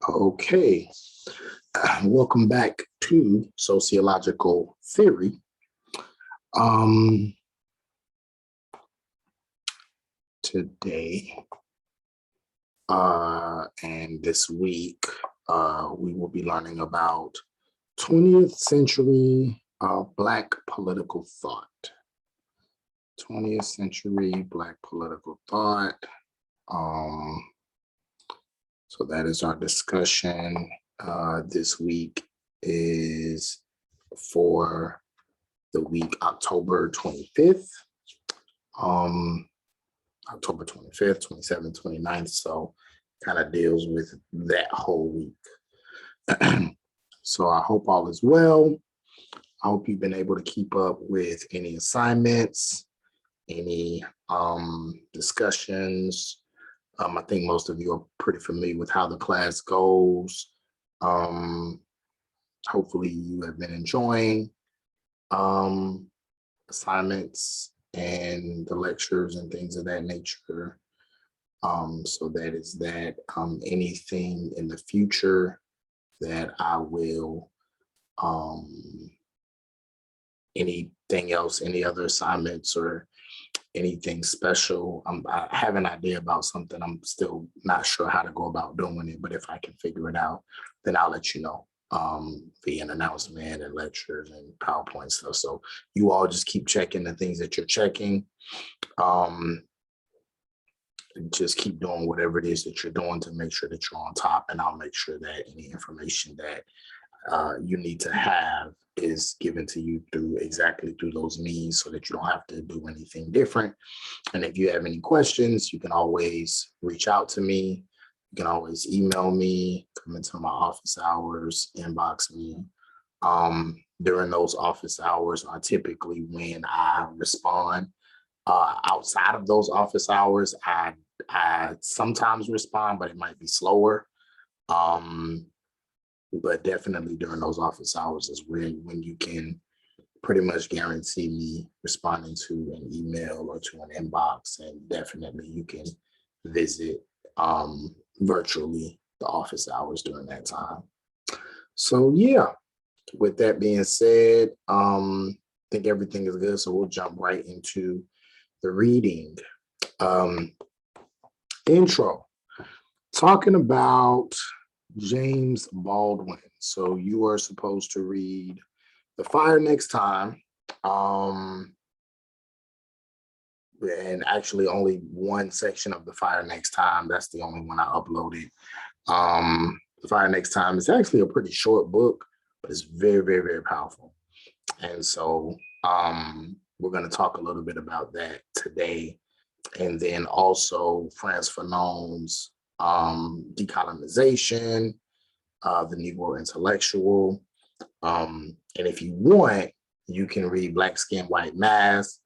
Okay, welcome back to Sociological Theory. Um, Today and this week, we will be learning about 20th century Black political thought. 20th century Black political thought. So that is our discussion. This week is for the week October 25th, October 25th, 27th, 29th. So kind of deals with that whole week. So I hope all is well. I hope you've been able to keep up with any assignments, any discussions. I think most of you are pretty familiar with how the class goes. Hopefully you have been enjoying assignments and the lectures and things of that nature. So that is that. Anything in the future that I will, anything else, any other assignments or anything special. I have an idea about something. I'm still not sure how to go about doing it, but if I can figure it out, then I'll let you know via an announcement and lectures and PowerPoint stuff. So you all just keep checking the things that you're checking. Just keep doing whatever it is that you're doing to make sure that you're on top, and I'll make sure that any information that you need to have is given to you exactly through those means so that you don't have to do anything different. And if you have any questions, you can always reach out to me. You can always email me, come into my office hours, inbox me. During those office hours are typically when I respond. Outside of those office hours, I sometimes respond, but it might be slower. But definitely during those office hours is when you can pretty much guarantee me responding to an email or to an inbox, and definitely you can visit virtually the office hours during that time. So yeah, with that being said, I think everything is good. So we'll jump right into the reading. Intro, talking about James Baldwin. So you are supposed to read The Fire Next Time. And actually only one section of The Fire Next Time. That's the only one I uploaded. The Fire Next Time is actually a pretty short book, but it's very, very, very powerful. And so we're going to talk a little bit about that today. And then also Frantz Fanon's Decolonization, the Negro Intellectual. And if you want, you can read Black Skin, White Mask.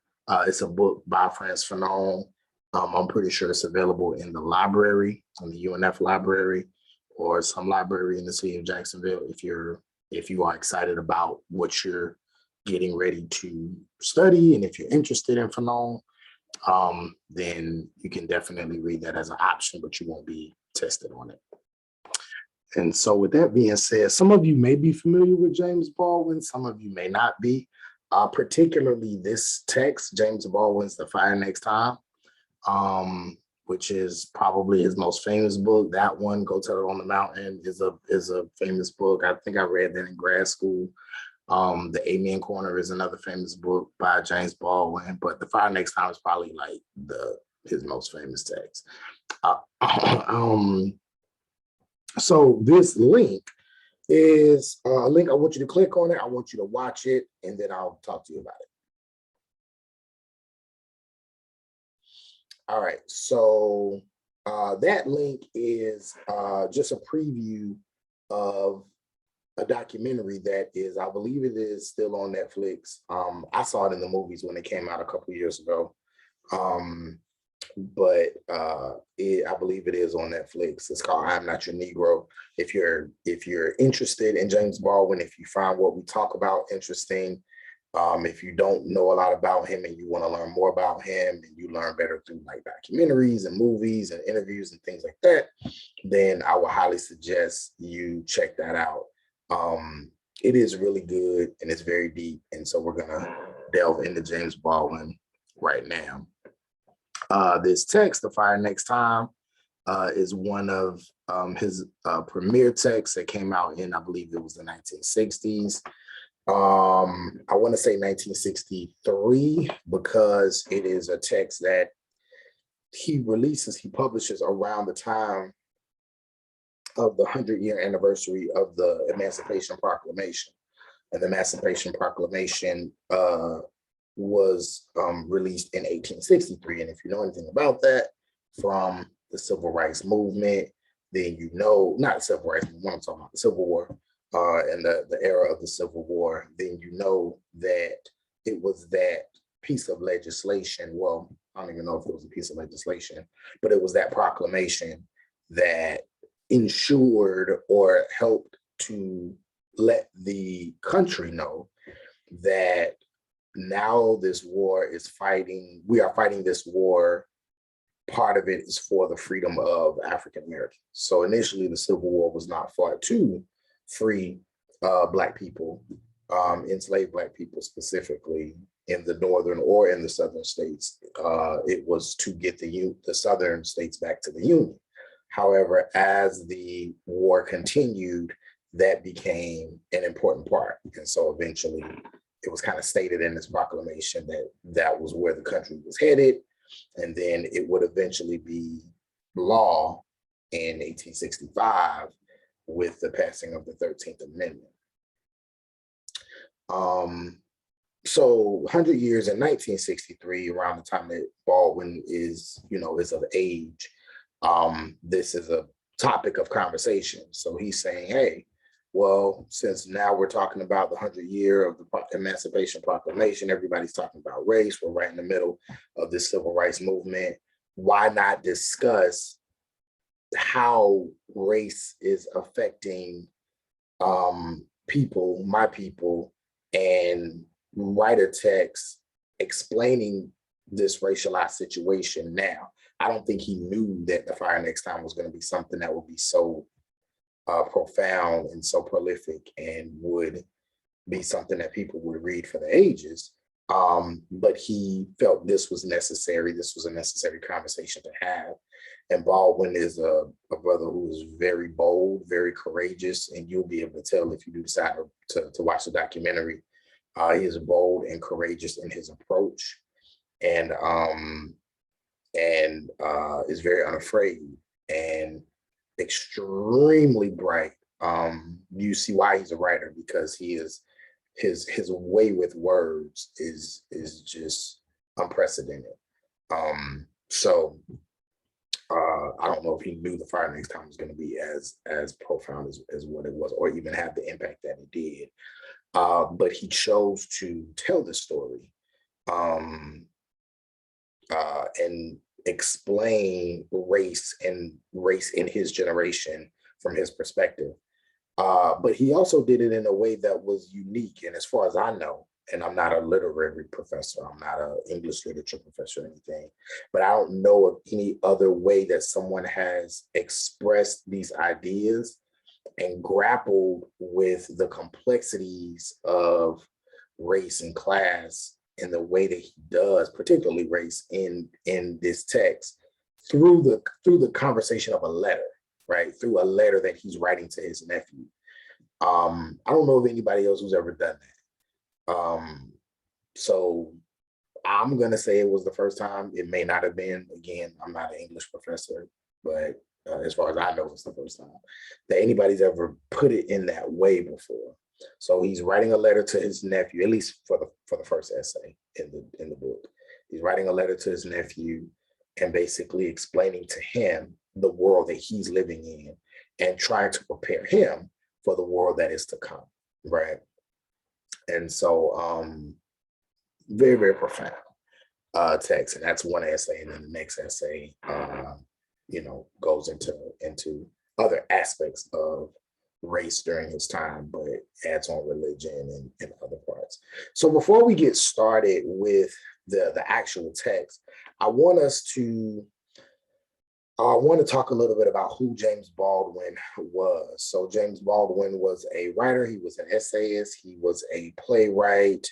It's a book by Frantz Fanon. I'm pretty sure it's available in the library, in the UNF library, or some library in the city of Jacksonville. If you are excited about what you're getting ready to study, and if you're interested in Fanon, then you can definitely read that as an option, but you won't be tested on it. And so with that being said, some of you may be familiar with James Baldwin, some of you may not be, particularly this text, James Baldwin's The Fire Next Time, which is probably his most famous book. That one, Go Tell It on the Mountain, is a famous book. I think I read that in grad school. The Amen Corner is another famous book by James Baldwin, but The Fire Next Time is probably like his most famous text. So this link is a link. I want you to click on it. I want you to watch it, and then I'll talk to you about it. All right, so that link is just a preview of a documentary that is, I believe it is still on Netflix. I saw it in the movies when it came out a couple of years ago. But I believe it is on Netflix. It's called I'm Not Your Negro. If you're interested in James Baldwin, if you find what we talk about interesting, If you don't know a lot about him and you want to learn more about him and you learn better through like documentaries and movies and interviews and things like that, then I would highly suggest you check that out. It is really good and it's very deep. And so we're gonna delve into James Baldwin right now. This text, The Fire Next Time, is one of his premier texts that came out in, I believe it was the 1960s. I want to say 1963 because it is a text that he publishes around the time of the 100-year anniversary of the Emancipation Proclamation. And the Emancipation Proclamation was released in 1863. And if you know anything about that from the Civil Rights Movement, then you know, not Civil Rights Movement, I'm talking about the Civil War, and the era of the Civil War, then you know that it was that piece of legislation. Well, I don't even know if it was a piece of legislation, but it was that proclamation that ensured or helped to let the country know that now this war is fighting, we are fighting this war. Part of it is for the freedom of African Americans. So initially the Civil War was not fought to free Black people, enslaved Black people specifically in the northern or in the southern states. It was to get the southern states back to the Union. However, as the war continued, that became an important part. And so eventually it was kind of stated in this proclamation that that was where the country was headed. And then it would eventually be law in 1865 with the passing of the 13th Amendment. So 100 years in 1963, around the time that Baldwin is of age, this is a topic of conversation. So he's saying, hey, well, since now we're talking about the 100-year of the Emancipation Proclamation, everybody's talking about race, we're right in the middle of this civil rights movement. Why not discuss how race is affecting people, my people, and write a text explaining this racialized situation now? I don't think he knew that The Fire Next Time was going to be something that would be so profound and so prolific and would be something that people would read for the ages. But he felt this was necessary. This was a necessary conversation to have. And Baldwin is a brother who is very bold, very courageous, and you'll be able to tell if you do decide to watch the documentary. He is bold and courageous in his approach, and is very unafraid and extremely bright. You see why he's a writer, because he is his way with words is just unprecedented. I don't know if he knew The Fire Next Time was going to be as profound as what it was, or even have the impact that it did. But he chose to tell this story and explain race in his generation from his perspective. But he also did it in a way that was unique. And as far as I know, and I'm not a literary professor, I'm not an English literature professor or anything, but I don't know of any other way that someone has expressed these ideas and grappled with the complexities of race and class in the way that he does, particularly race in this text, through the conversation of a letter, right? Through a letter that he's writing to his nephew. I don't know of anybody else who's ever done that. So I'm gonna say it was the first time. It may not have been. Again, I'm not an English professor, but as far as I know, it's the first time that anybody's ever put it in that way before. So he's writing a letter to his nephew, at least for the first essay in the book. He's writing a letter to his nephew and basically explaining to him the world that he's living in and trying to prepare him for the world that is to come, right? And so very, very profound text. And that's one essay. And then the next essay, goes into other aspects of race during his time, but adds on religion and other parts. points. So before we get started with the actual text, I want us to I want to talk a little bit about who James Baldwin was. So James Baldwin was a writer, he was an essayist, he was a playwright,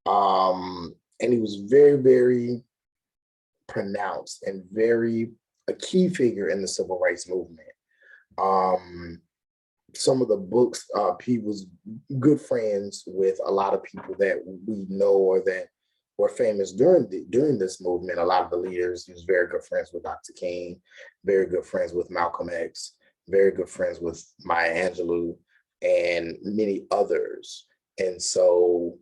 and he was very, very pronounced and very a key figure in the civil rights movement. Um, some of the books, he was good friends with a lot of people that we know or that were famous during this movement. A lot of the leaders, he was very good friends with Dr. King, very good friends with Malcolm X, very good friends with Maya Angelou, and many others. And so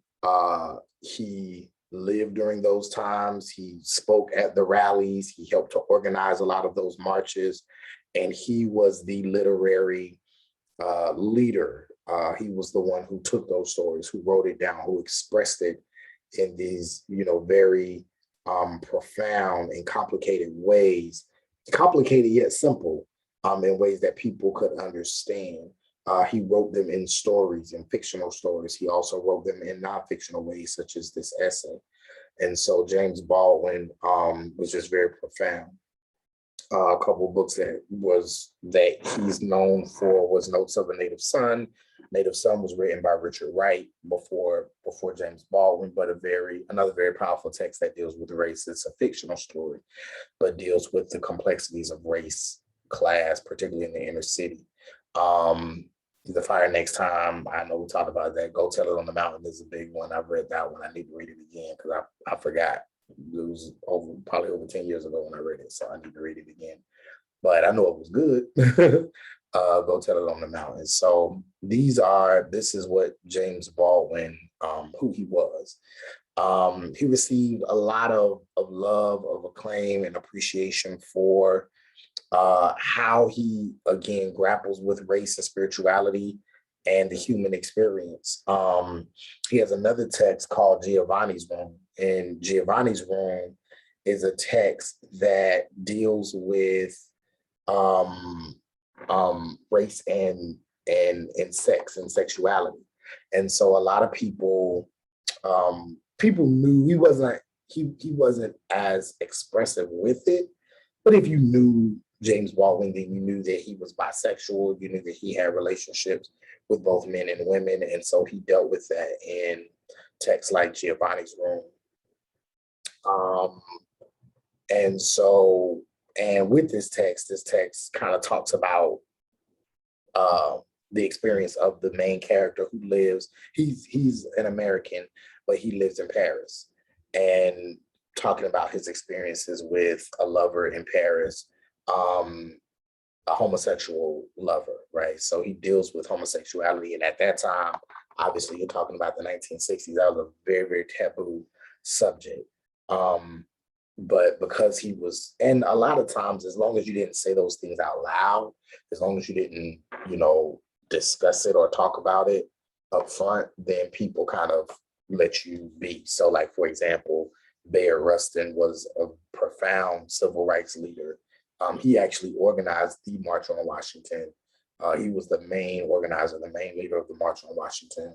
he lived during those times. He spoke at the rallies. He helped to organize a lot of those marches, and he was the literary leader. He was the one who took those stories, who wrote it down, who expressed it in these, very profound and complicated ways, complicated yet simple, in ways that people could understand. He wrote them in stories, in fictional stories. He also wrote them in non-fictional ways, such as this essay. And so James Baldwin was just very profound. A couple of books that he's known for was Notes of a Native Son. Native Son was written by Richard Wright before James Baldwin, but another very powerful text that deals with race. It's a fictional story, but deals with the complexities of race, class, particularly in the inner city. The Fire Next Time, I know we talked about that. Go Tell It on the Mountain is a big one. I've read that one. I need to read it again because I forgot. It was probably over 10 years ago when I read it, so I need to read it again. But I know it was good. Go Tell It on the Mountain. So this is what James Baldwin, who he was. He received a lot of love, of acclaim, and appreciation for how he, again, grapples with race and spirituality and the human experience. He has another text called Giovanni's Room, and Giovanni's Room is a text that deals with race and sex and sexuality. And so a lot of people knew he wasn't as expressive with it, but if you knew James Baldwin, then you knew that he was bisexual, you knew that he had relationships with both men and women, and so he dealt with that in texts like Giovanni's Room. And with this text kind of talks about the experience of the main character who lives, he's an American, but he lives in Paris, and talking about his experiences with a lover in Paris, a homosexual lover, right? So he deals with homosexuality. And at that time, obviously you're talking about the 1960s, that was a very, very taboo subject. But because he was, and a lot of times, as long as you didn't say those things out loud, as long as you didn't, discuss it or talk about it up front, then people kind of let you be. So like, for example, Bayard Rustin was a profound civil rights leader. He actually organized the March on Washington. He was the main organizer, the main leader of the March on Washington.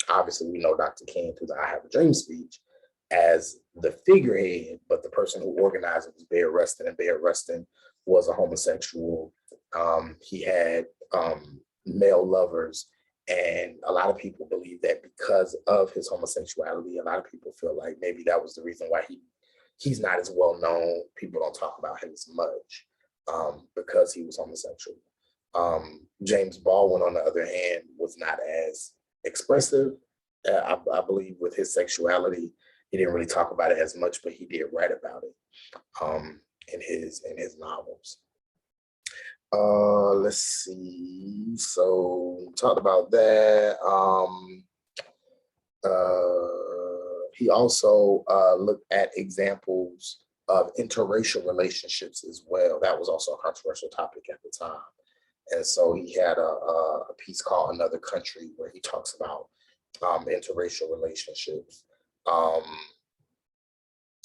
Obviously, we know Dr. King through the I Have a Dream speech as the figurehead, but the person who organized it was Bayard Rustin, and Bayard Rustin was a homosexual. He had male lovers, and a lot of people believe that because of his homosexuality, a lot of people feel like maybe that was the reason why he's not as well known. People don't talk about him as much because he was homosexual. James Baldwin, on the other hand, was not as expressive. I believe with his sexuality, he didn't really talk about it as much, but he did write about it in his novels. Let's see. So talked about that. He also looked at examples of interracial relationships as well. That was also a controversial topic at the time. And so he had a piece called Another Country, where he talks about interracial relationships.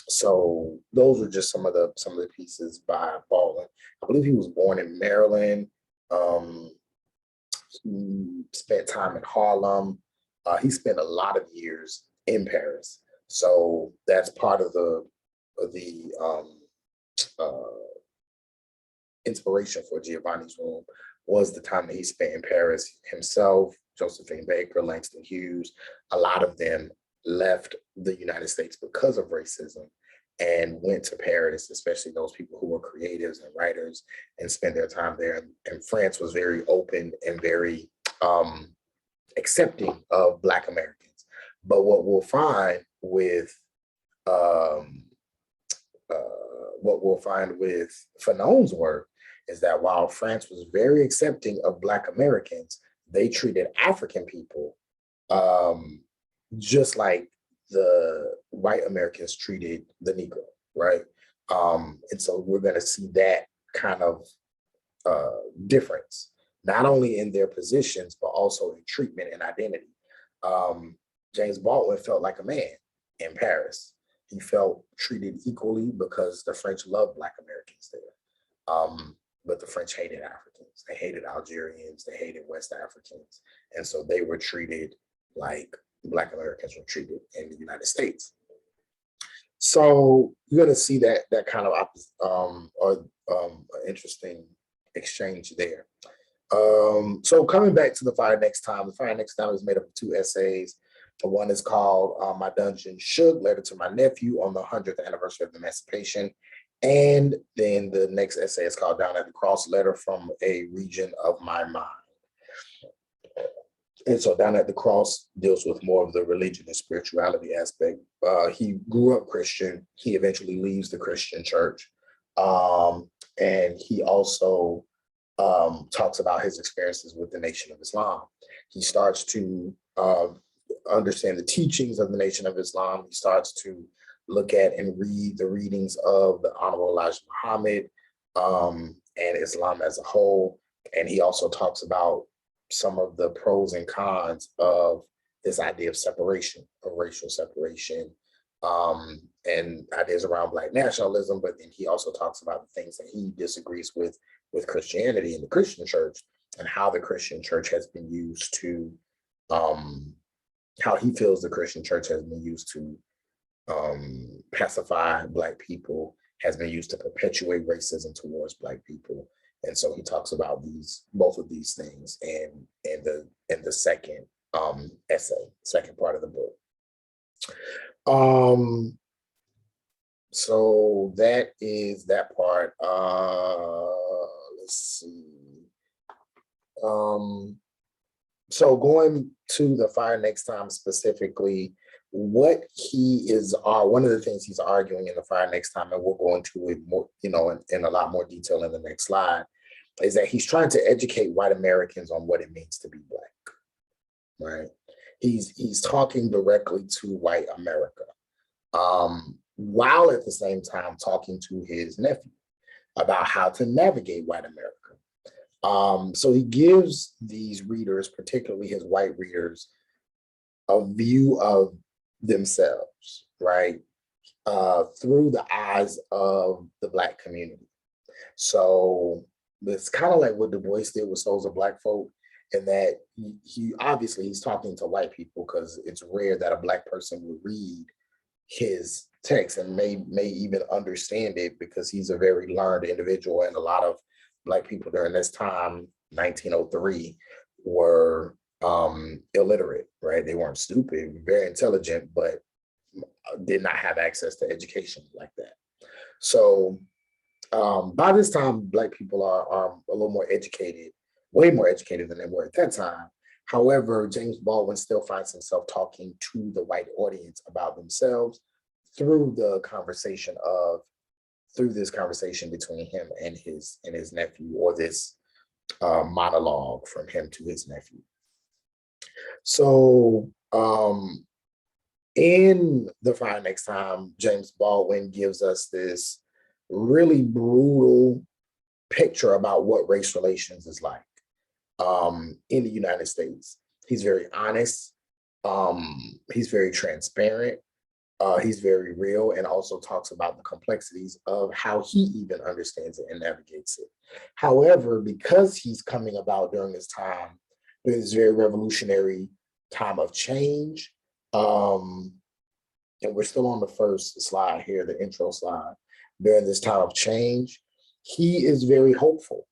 So those are just some of the pieces by Baldwin. I believe he was born in Maryland. He spent time in Harlem. He spent a lot of years in Paris. So that's part of the uh, inspiration for Giovanni's Room was the time that he spent in Paris himself, Josephine Baker, Langston Hughes. A lot of them left the United States because of racism and went to Paris, especially those people who were creatives and writers and spent their time there. And France was very open and very accepting of Black Americans. But what we'll find with um, what we'll find with Fanon's work is that while France was very accepting of Black Americans, they treated African people just like the white Americans treated the Negro, right? And so we're going to see that kind of difference, not only in their positions, but also in treatment and identity. Um, James Baldwin felt like a man in Paris. He felt treated equally because the French loved Black Americans there. But the French hated Africans. They hated Algerians. They hated West Africans. And so they were treated like Black Americans were treated in the United States. So you're going to see that kind of interesting exchange there. So coming back to The Fire Next Time, The Fire Next Time is made up of 2 essays. One is called My Dungeon Shook, Letter to My Nephew on the 100th anniversary of Emancipation. And then the next essay is called Down at the Cross, Letter from a Region of My Mind. And so Down at the Cross deals with more of the religion and spirituality aspect. He grew up Christian. He eventually leaves the Christian church. And he also talks about his experiences with the Nation of Islam. He starts to understand the teachings of the Nation of Islam. He starts to look at and read the readings of the Honorable Elijah Muhammad and Islam as a whole. And he also talks about some of the pros and cons of this idea of separation, of racial separation, and ideas around Black nationalism. But then he also talks about the things that he disagrees with Christianity and the Christian church, and how the Christian church has been used to, how he feels the Christian church has been used to pacify Black people, has been used to perpetuate racism towards Black people. And so he talks about both of these things in the second essay, second part of the book. So that is that part. Let's see. So going to The Fire Next Time specifically, what he is, one of the things he's arguing in The Fire Next Time, and we'll go into it more, in a lot more detail in the next slide, is that he's trying to educate white Americans on what it means to be Black, right? He's talking directly to white America, while at the same time talking to his nephew about how to navigate white America. So he gives these readers, particularly his white readers, a view of themselves, right? Through the eyes of the Black community. So it's kind of like what Du Bois did with Souls of Black Folk, in that he obviously he's talking to white people because it's rare that a Black person would read his text and may even understand it, because he's a very learned individual, and a lot of Black people during this time, 1903, were illiterate, right? They weren't stupid, very intelligent, but did not have access to education like that. So by this time, Black people are a little more educated, way more educated than they were at that time. However, James Baldwin still finds himself talking to the white audience about themselves through this conversation between him and his nephew, or this monologue from him to his nephew. So in The Fire Next Time, James Baldwin gives us this really brutal picture about what race relations is like in the United States. He's very honest. He's very transparent. He's very real, and also talks about the complexities of how he even understands it and navigates it. However, because he's coming about during this time, during this very revolutionary time of change. And we're still on the first slide here, the intro slide. During this time of change, he is very hopeful.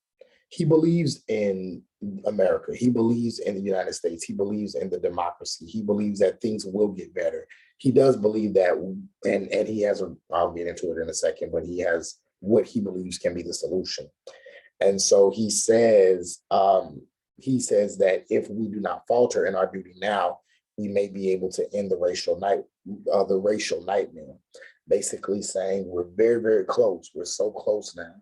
He believes in America. He believes in the United States. He believes in the democracy. He believes that things will get better. He does believe that, and he has a, I'll get into it in a second, but he has what he believes can be the solution. And so he says that if we do not falter in our duty now, we may be able to end the racial nightmare. Basically saying we're very, very close. We're so close now.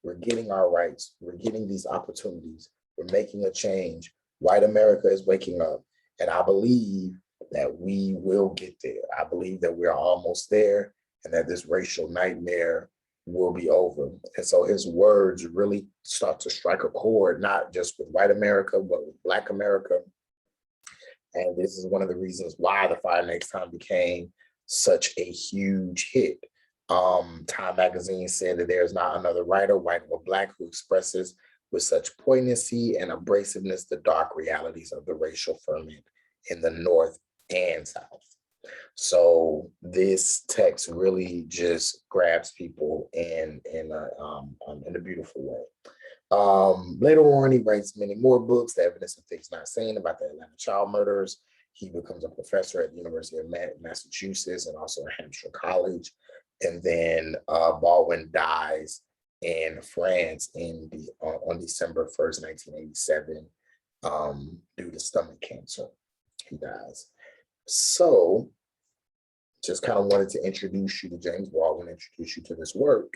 We're getting our rights. We're getting these opportunities. We're making a change. White America is waking up. And I believe that we will get there. I believe that we're almost there and that this racial nightmare will be over. And so his words really start to strike a chord, not just with white America, but with Black America. And this is one of the reasons why The Fire Next Time became such a huge hit. Time magazine said that there's not another writer, white or Black, who expresses with such poignancy and abrasiveness the dark realities of the racial ferment in the North and South. So this text really just grabs people in a beautiful way. Later on, he writes many more books, The Evidence of Things Not Seen, about the Atlanta child murders. He becomes a professor at the University of Massachusetts and also at Hampshire College. And then Baldwin dies in France on December 1st, 1987, due to stomach cancer. He dies. So just kind of wanted to introduce you to James Baldwin, introduce you to this work.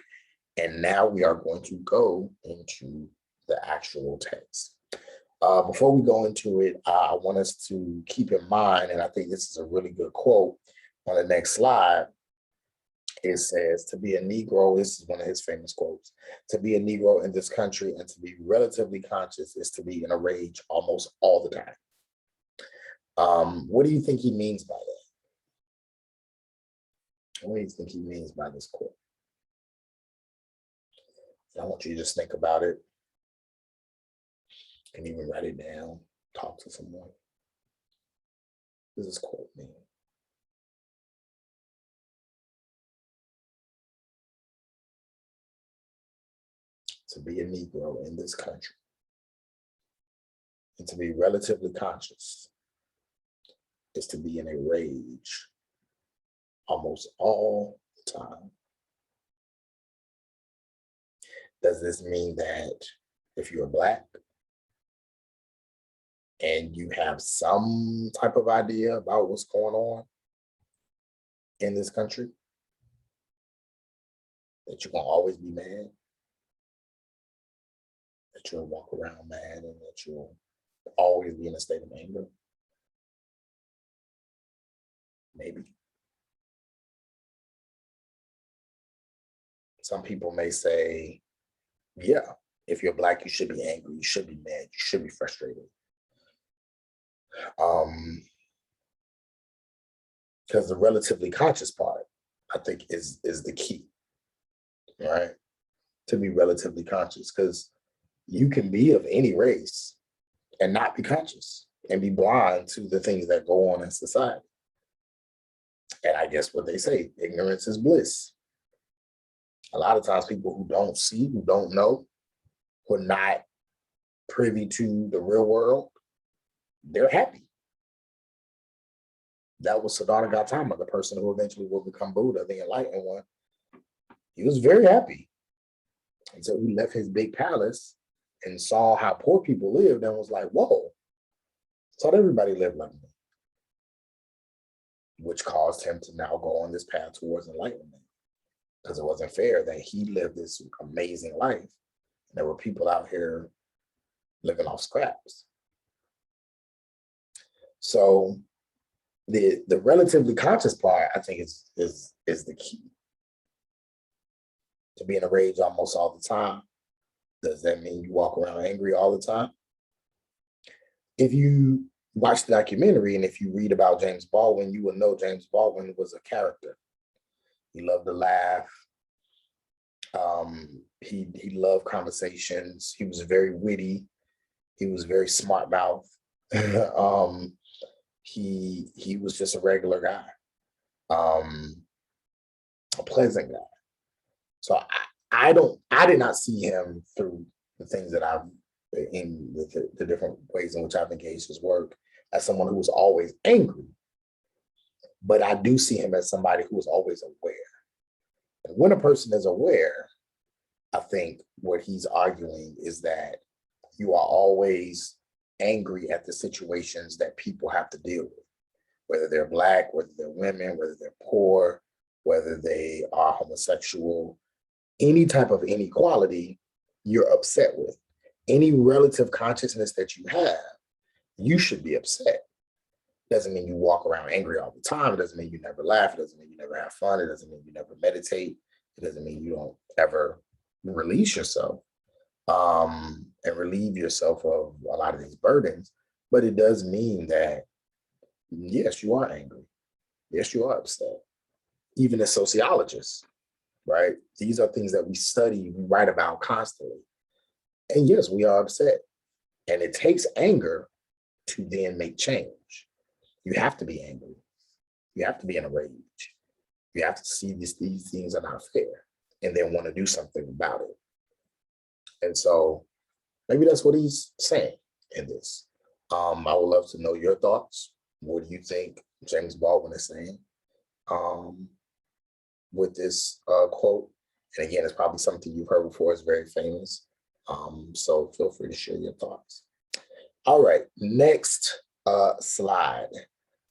And now we are going to go into the actual text. Before we go into it, I want us to keep in mind, and I think this is a really good quote on the next slide. It says, to be a Negro, this is one of his famous quotes, to be a Negro in this country and to be relatively conscious is to be in a rage almost all the time. What do you think he means by that? What do you think he means by this quote? I want you to just think about it and even write it down, talk to someone. What does this quote mean? To be a Negro in this country and to be relatively conscious is to be in a rage almost all the time. Does this mean that if you're Black and you have some type of idea about what's going on in this country, that you're gonna always be mad? That you'll walk around mad and that you'll always be in a state of anger? Maybe. Some people may say, yeah, if you're Black, you should be angry, you should be mad, you should be frustrated. Because the relatively conscious part, I think, is the key, right? To be relatively conscious, because you can be of any race and not be conscious and be blind to the things that go on in society. And I guess what they say, ignorance is bliss. A lot of times people who don't see, who don't know, who are not privy to the real world, they're happy. That was Siddhartha Gautama, the person who eventually will become Buddha, the enlightened one. He was very happy until he left his big palace and saw how poor people lived and was like, whoa, I thought everybody lived like me. Which caused him to now go on this path towards enlightenment, because it wasn't fair that he lived this amazing life and there were people out here living off scraps. So the relatively conscious part, I think, is the key. To be in a rage almost all the time, does that mean you walk around angry all the time? If you watch the documentary and if you read about James Baldwin, you will know James Baldwin was a character. He loved to laugh. He loved conversations. He was very witty. He was very smart mouth. He was just a regular guy, a pleasant guy. So I did not see him through the things that I've in the different ways in which I've engaged his work as someone who was always angry, but I do see him as somebody who was always aware. And when a person is aware, I think what he's arguing is that you are always angry at the situations that people have to deal with, whether they're Black, whether they're women, whether they're poor, whether they are homosexual, any type of inequality you're upset with. Any relative consciousness that you have, you should be upset. Doesn't mean you walk around angry all the time. It doesn't mean you never laugh. It doesn't mean you never have fun. It doesn't mean you never meditate. It doesn't mean you don't ever release yourself and relieve yourself of a lot of these burdens. But it does mean that, yes, you are angry. Yes, you are upset. Even as sociologists, right? These are things that we study, we write about constantly. And yes, we are upset. And it takes anger to then make change. You have to be angry. You have to be in a rage. You have to see these things are not fair and then want to do something about it. And so maybe that's what he's saying in this. I would love to know your thoughts. What do you think James Baldwin is saying with this quote? And again, it's probably something you've heard before. It's very famous. So feel free to share your thoughts. All right, next slide.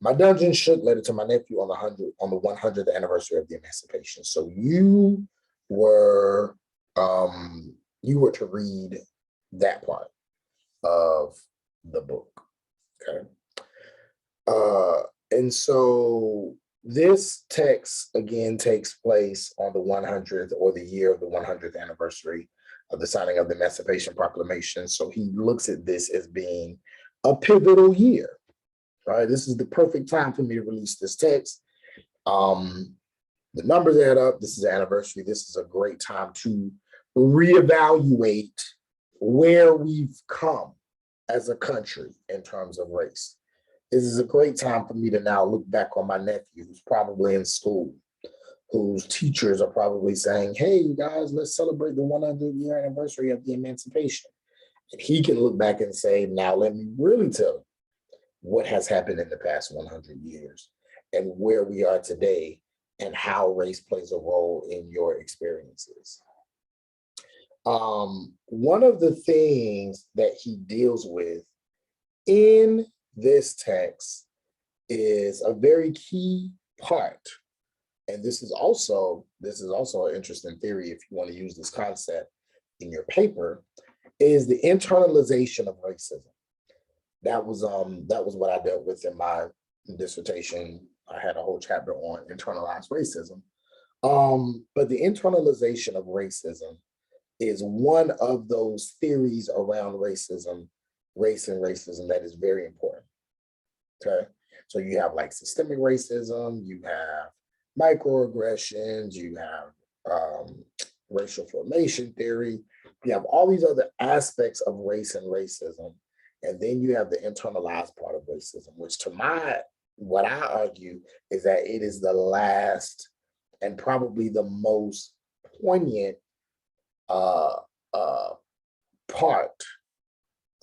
My dungeon shook letter to my nephew on the 100th anniversary of the emancipation. So you were to read that part of the book, okay? And so this text again takes place on the 100th or the year of the 100th anniversary of the signing of the Emancipation Proclamation. So he looks at this as being a pivotal year, right? This is the perfect time for me to release this text. The numbers add up. This is the anniversary. This is a great time to reevaluate where we've come as a country in terms of race. This is a great time for me to now look back on my nephew who's probably in school, whose teachers are probably saying, hey, you guys, let's celebrate the 100-year anniversary of the emancipation. And he can look back and say, now let me really tell you what has happened in the past 100 years and where we are today and how race plays a role in your experiences. One of the things that he deals with in this text is a very key part. And this is also an interesting theory if you want to use this concept in your paper, is the internalization of racism. That was what I dealt with in my dissertation. I had a whole chapter on internalized racism. But the internalization of racism is one of those theories around racism, race and racism that is very important. Okay, so you have like systemic racism, you have microaggressions, you have racial formation theory, you have all these other aspects of race and racism, and then you have the internalized part of racism, which what I argue is that it is the last and probably the most poignant part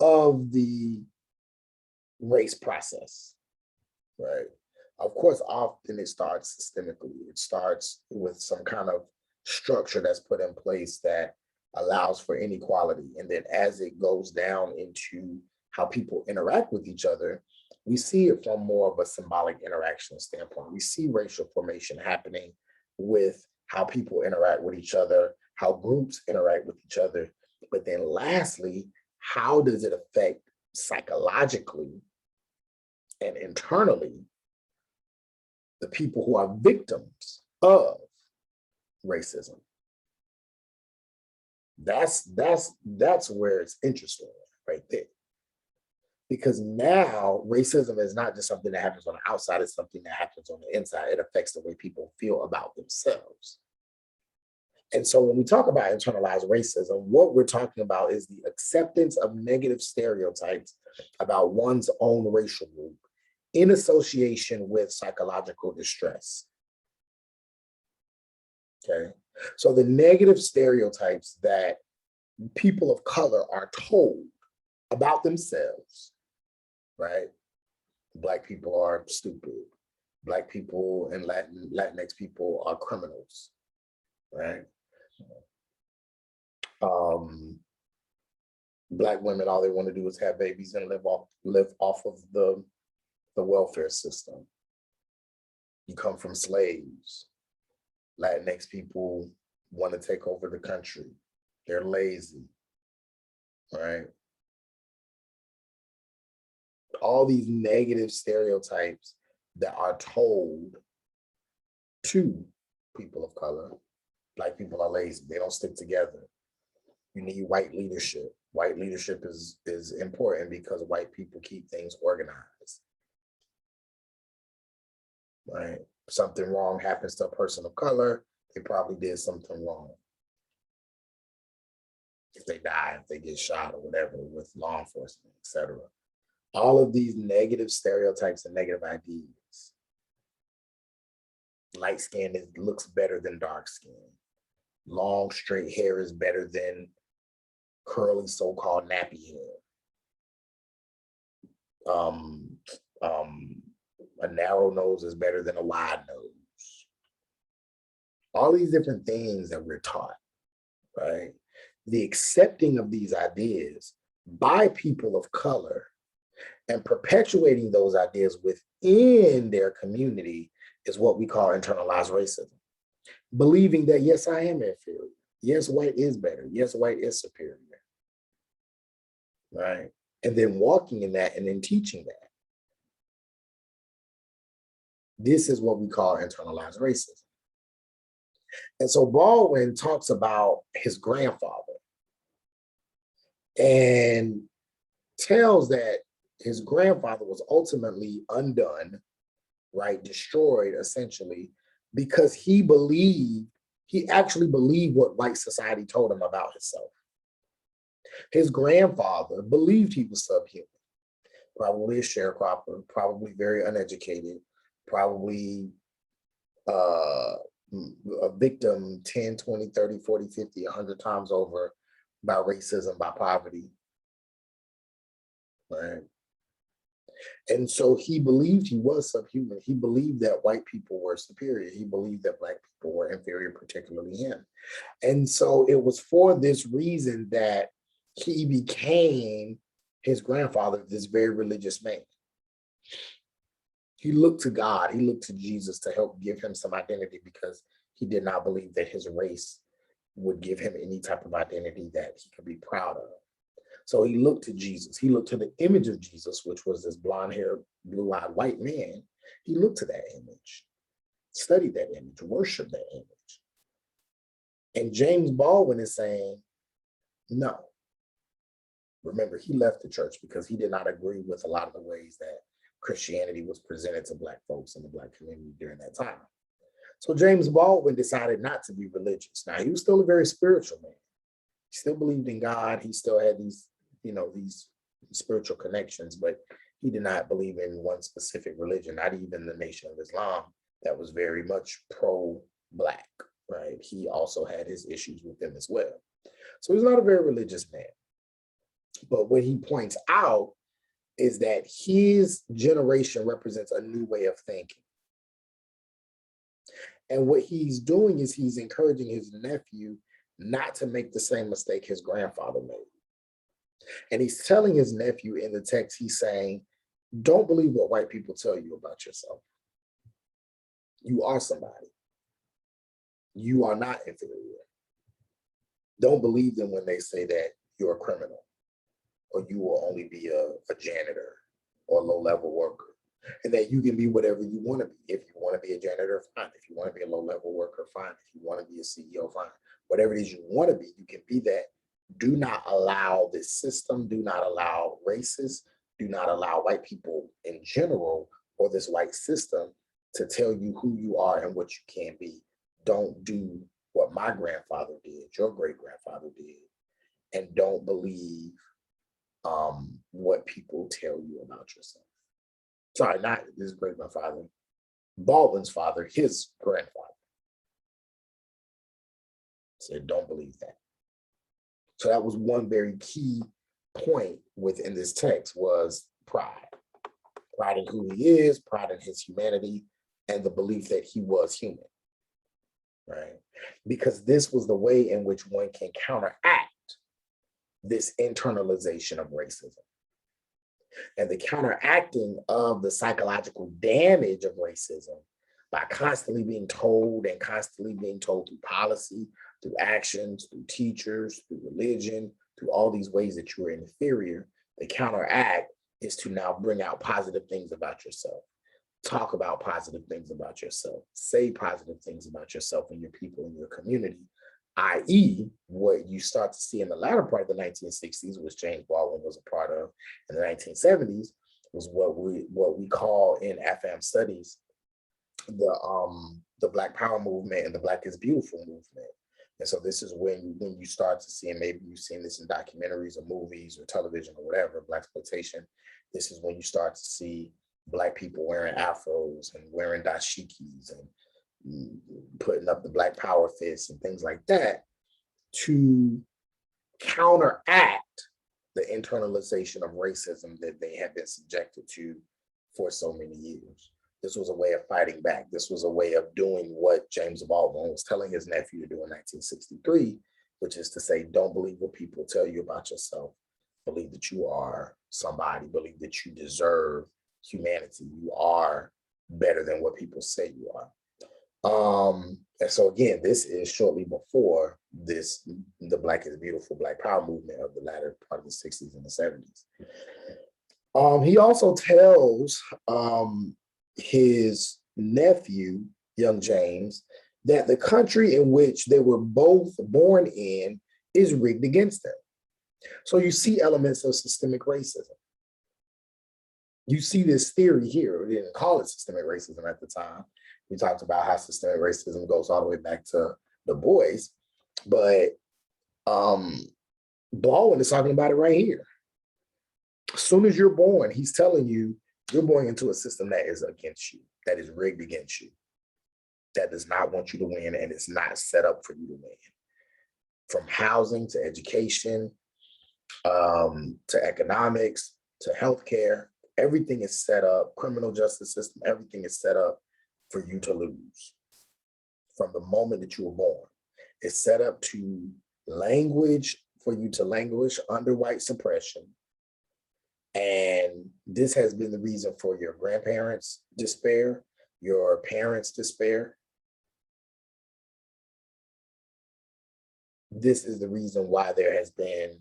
of the race process, right? Of course, often it starts systemically. It starts with some kind of structure that's put in place that allows for inequality. And then as it goes down into how people interact with each other, we see it from more of a symbolic interaction standpoint. We see racial formation happening with how people interact with each other, how groups interact with each other. But then lastly, how does it affect psychologically and internally the people who are victims of racism? That's where it's interesting right there. Because now racism is not just something that happens on the outside, it's something that happens on the inside. It affects the way people feel about themselves. And so when we talk about internalized racism, what we're talking about is the acceptance of negative stereotypes about one's own racial group in association with psychological distress. Okay. So the negative stereotypes that people of color are told about themselves, right? Black people are stupid. Black people and Latinx people are criminals, right? Black women, all they want to do is have babies and live off of the welfare system. You come from slaves. Latinx people want to take over the country. They're lazy, right? All these negative stereotypes that are told to people of color. Black people are lazy. They don't stick together. You need white leadership. White leadership is important because white people keep things organized, right? Something wrong happens to a person of color, they probably did something wrong. If they die, if they get shot or whatever with law enforcement, etc. All of these negative stereotypes and negative ideas. Light skin looks better than dark skin. Long, straight hair is better than curly, so-called nappy hair. A narrow nose is better than a wide nose. All these different things that we're taught, right? The accepting of these ideas by people of color and perpetuating those ideas within their community is what we call internalized racism. Believing that, yes, I am inferior. Yes, white is better. Yes, white is superior. Right? And then walking in that and then teaching that. This is what we call internalized racism. And so Baldwin talks about his grandfather and tells that his grandfather was ultimately undone, right? Destroyed essentially, because he actually believed what white society told him about himself. His grandfather believed he was subhuman, probably a sharecropper, probably very uneducated, probably a victim 10, 20, 30, 40, 50, 100 times over by racism, by poverty, right? And so he believed he was subhuman. He believed that white people were superior. He believed that Black people were inferior, particularly him. And so it was for this reason that he became, his grandfather, this very religious man. He looked to God, he looked to Jesus to help give him some identity because he did not believe that his race would give him any type of identity that he could be proud of. So he looked to Jesus. He looked to the image of Jesus, which was this blonde-haired, blue-eyed white man. He looked to that image, studied that image, worshiped that image. And James Baldwin is saying, no. Remember, he left the church because he did not agree with a lot of the ways that Christianity was presented to Black folks in the Black community during that time. So James Baldwin decided not to be religious. Now, he was still a very spiritual man. He still believed in God. He still had these, these spiritual connections, but he did not believe in one specific religion, not even the Nation of Islam that was very much pro-Black, right? He also had his issues with them as well. So he's not a very religious man. But what he points out is that his generation represents a new way of thinking. And what he's doing is he's encouraging his nephew not to make the same mistake his grandfather made. And he's telling his nephew in the text, he's saying, don't believe what white people tell you about yourself. You are somebody. You are not inferior. Don't believe them when they say that you're a criminal or you will only be a janitor or a low-level worker, and that you can be whatever you want to be. If you want to be a janitor, fine. If you want to be a low-level worker, fine. If you want to be a CEO, fine. Whatever it is you want to be, you can be that. Do not allow this system, do not allow racists, do not allow white people in general or this white system to tell you who you are and what you can be. Don't do what my grandfather did, your great-grandfather did, and don't believe what people tell you about yourself. Sorry, not his great grandfather, Baldwin's father, his grandfather said, don't believe that. So that was one very key point within this text was pride. Pride in who he is, pride in his humanity, and the belief that he was human, right? Because this was the way in which one can counteract this internalization of racism. And the counteracting of the psychological damage of racism by constantly being told and constantly being told through policy, through actions, through teachers, through religion, through all these ways that you are inferior, the counteract is to now bring out positive things about yourself. Talk about positive things about yourself. Say positive things about yourself and your people in your community, i.e., what you start to see in the latter part of the 1960s, which James Baldwin was a part of in the 1970s, was what we call in AFAM studies the Black Power movement and the Black is Beautiful movement. And so this is when you start to see, and maybe you've seen this in documentaries or movies or television or whatever, Blaxploitation, this is when you start to see Black people wearing afros and wearing dashikis and putting up the Black Power fists and things like that to counteract the internalization of racism that they have been subjected to for so many years. This was a way of fighting back. This was a way of doing what James Baldwin was telling his nephew to do in 1963, which is to say, don't believe what people tell you about yourself. Believe that you are somebody. Believe that you deserve humanity. You are better than what people say you are. And so again, this is shortly before the Black is Beautiful, Black Power movement of the latter part of the 60s and the 70s. He also tells his nephew, young James, that the country in which they were both born in is rigged against them. So you see elements of systemic racism. You see this theory here. We didn't call it systemic racism at the time. We talked about how systemic racism goes all the way back to Du Bois, but Baldwin is talking about it right here. As soon as you're born, he's telling you you're born into a system that is against you, that is rigged against you, that does not want you to win, and it's not set up for you to win. From housing to education, to economics, to healthcare, everything is set up, criminal justice system, everything is set up for you to lose from the moment that you were born. It's set up to for you to languish under white suppression. And this has been the reason for your grandparents' despair, your parents' despair. This is the reason why there has been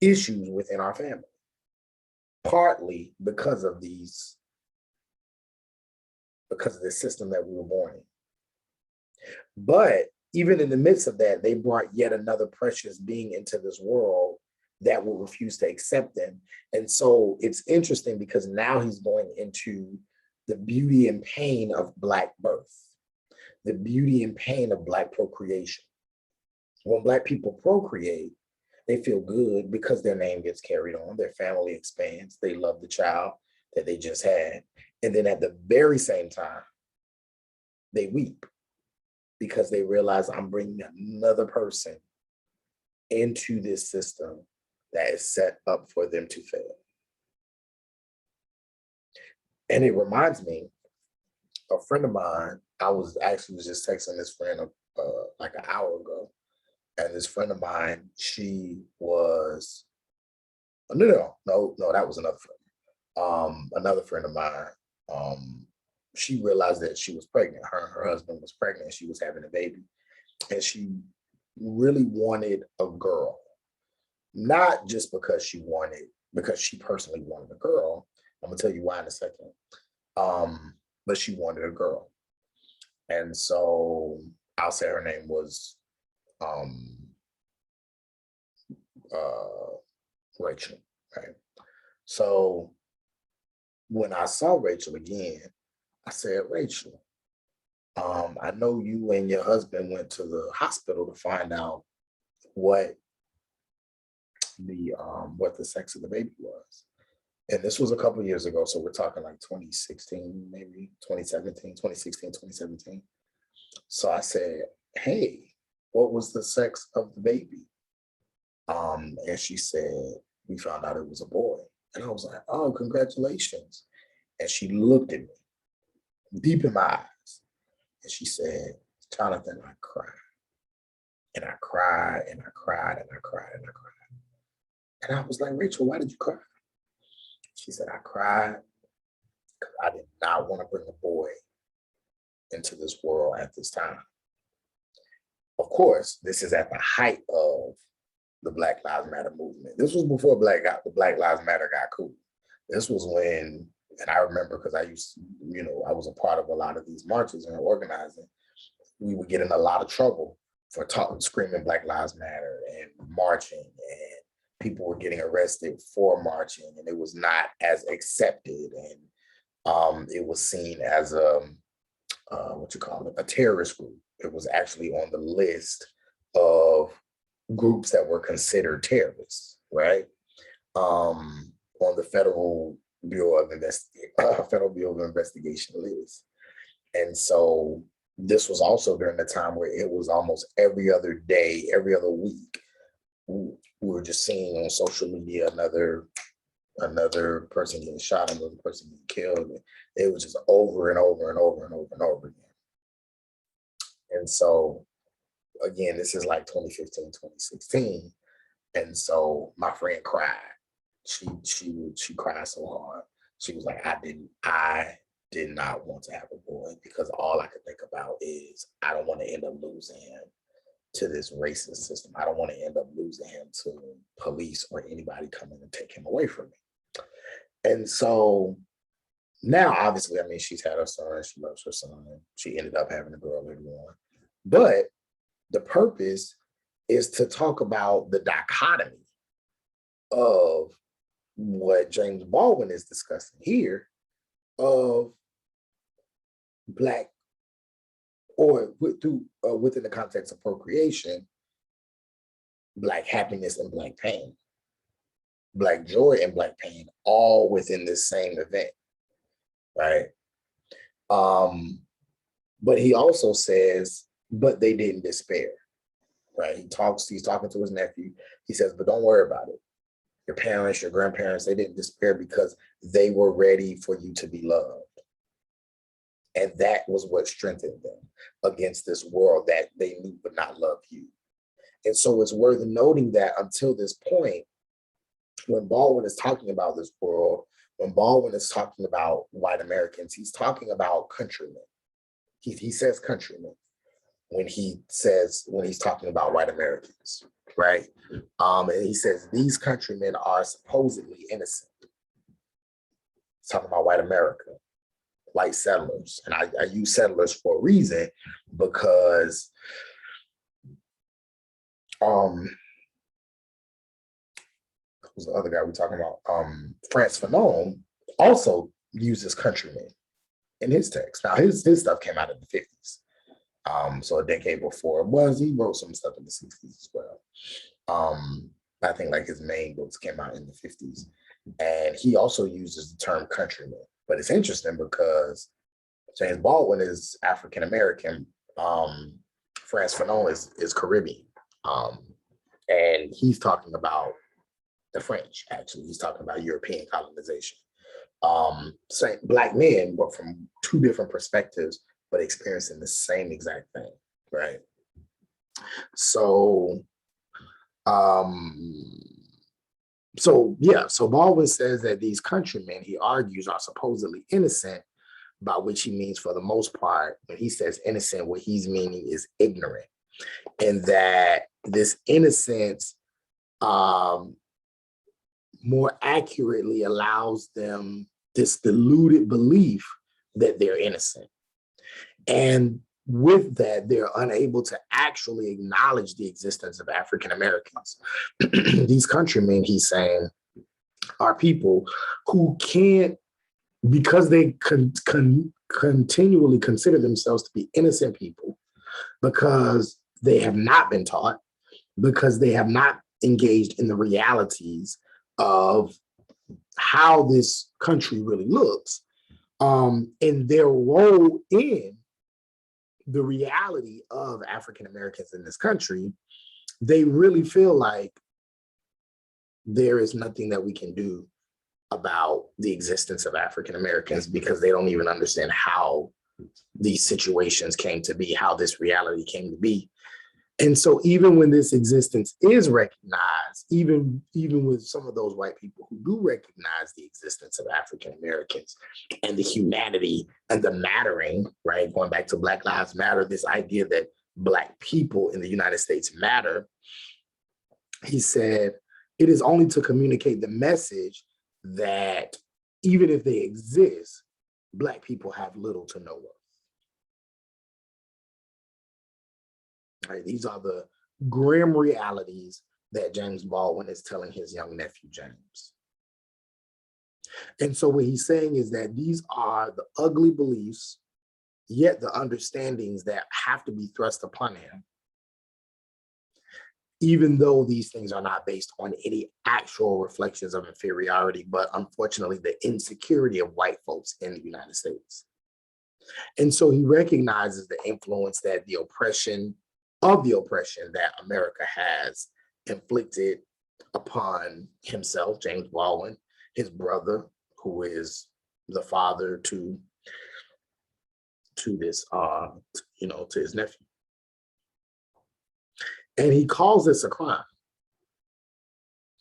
issues within our family, partly because of the system that we were born in. But even in the midst of that, they brought yet another precious being into this world that will refuse to accept them. And so it's interesting because now he's going into the beauty and pain of Black birth, the beauty and pain of Black procreation. When Black people procreate, they feel good because their name gets carried on, their family expands, they love the child that they just had. And then at the very same time, they weep because they realize I'm bringing another person into this system that is set up for them to fail. And it reminds me, a friend of mine, I was just texting this friend like an hour ago, and this friend of mine, she was, no, that was another friend. Another friend of mine, she realized that she was pregnant. Her and her husband was pregnant. She was having a baby, and she really wanted a girl. Not just because she personally wanted a girl. I'm gonna tell you why in a second. But she wanted a girl. And so I'll say her name was Rachel, right? So when I saw Rachel again, I said, Rachel, I know you and your husband went to the hospital to find out what the sex of the baby was. And this was a couple of years ago. So we're talking like 2016, maybe 2017, 2016, 2017. So I said, hey, what was the sex of the baby? And she said, we found out it was a boy. And I was like, oh, congratulations. And she looked at me deep in my eyes. And she said, Jonathan, I cried. And I cried and I cried and I cried and I cried. And I was like, Rachel, why did you cry? She said, I cried because I did not want to bring a boy into this world at this time. Of course, this is at the height of the Black Lives Matter movement. This was before the Black Lives Matter got cool. This was when, and I remember because I used to, I was a part of a lot of these marches and organizing. We would get in a lot of trouble for screaming Black Lives Matter and marching, and people were getting arrested for marching, and it was not as accepted, and it was seen as a terrorist group. It was actually on the list of groups that were considered terrorists, right? On the Federal Bureau of Investigation list. And so this was also during the time where it was almost every other day, every other week, we were just seeing on social media another person getting shot, another person getting killed. It was just over and over and over and over and over again. And so, again, this is like 2015, 2016. And so my friend cried. She cried so hard. She was like, I did not want to have a boy because all I could think about is I don't want to end up losing him to this racist system. I don't want to end up losing him to police or anybody coming and take him away from me. And so now, obviously, I mean, she's had her son, she loves her son, she ended up having a girl later on. But the purpose is to talk about the dichotomy of what James Baldwin is discussing here of Black, or within the context of procreation, Black happiness and Black pain, Black joy and Black pain, all within this same event, right? But he also says, but they didn't despair, right? He's talking to his nephew. He says, but don't worry about it. Your parents, your grandparents, they didn't despair because they were ready for you to be loved. And that was what strengthened them against this world that they knew would not love you. And so it's worth noting that until this point, when Baldwin is talking about this world, when Baldwin is talking about white Americans, he's talking about countrymen. He says countrymen when he's talking about white Americans, right? And he says these countrymen are supposedly innocent. He's talking about white America, white settlers. And I use settlers for a reason because who's the other guy we're talking about? Frantz Fanon also uses countrymen in his text. Now his stuff came out in the 50s. So a decade before he wrote some stuff in the 60s as well. I think like his main books came out in the 50s. And he also uses the term countryman. But it's interesting because James Baldwin is African American. Frantz Fanon is Caribbean. And he's talking about the French, actually. He's talking about European colonization. Black men, but from two different perspectives, but experiencing the same exact thing, right? So Baldwin says that these countrymen, he argues, are supposedly innocent, by which he means for the most part, when he says innocent, what he's meaning is ignorant. And that this innocence more accurately allows them this deluded belief that they're innocent. And with that, they're unable to actually acknowledge the existence of African Americans. These countrymen, he's saying, are people who can't, because they continually consider themselves to be innocent people, because they have not been taught, because they have not engaged in the realities of how this country really looks, and their role in the reality of African Americans in this country, they really feel like there is nothing that we can do about the existence of African Americans because they don't even understand how these situations came to be, how this reality came to be. And so even when this existence is recognized, even with some of those white people who do recognize the existence of African Americans and the humanity and the mattering, right? Going back to Black Lives Matter, this idea that Black people in the United States matter, he said, it is only to communicate the message that even if they exist, Black people have little to no worth. Right, these are the grim realities that James Baldwin is telling his young nephew, James. And so what he's saying is that these are the ugly beliefs, yet the understandings that have to be thrust upon him, even though these things are not based on any actual reflections of inferiority, but unfortunately the insecurity of white folks in the United States. And so he recognizes the influence that the oppression that America has inflicted upon himself, James Baldwin, his brother, who is the father to this, to his nephew. And he calls this a crime.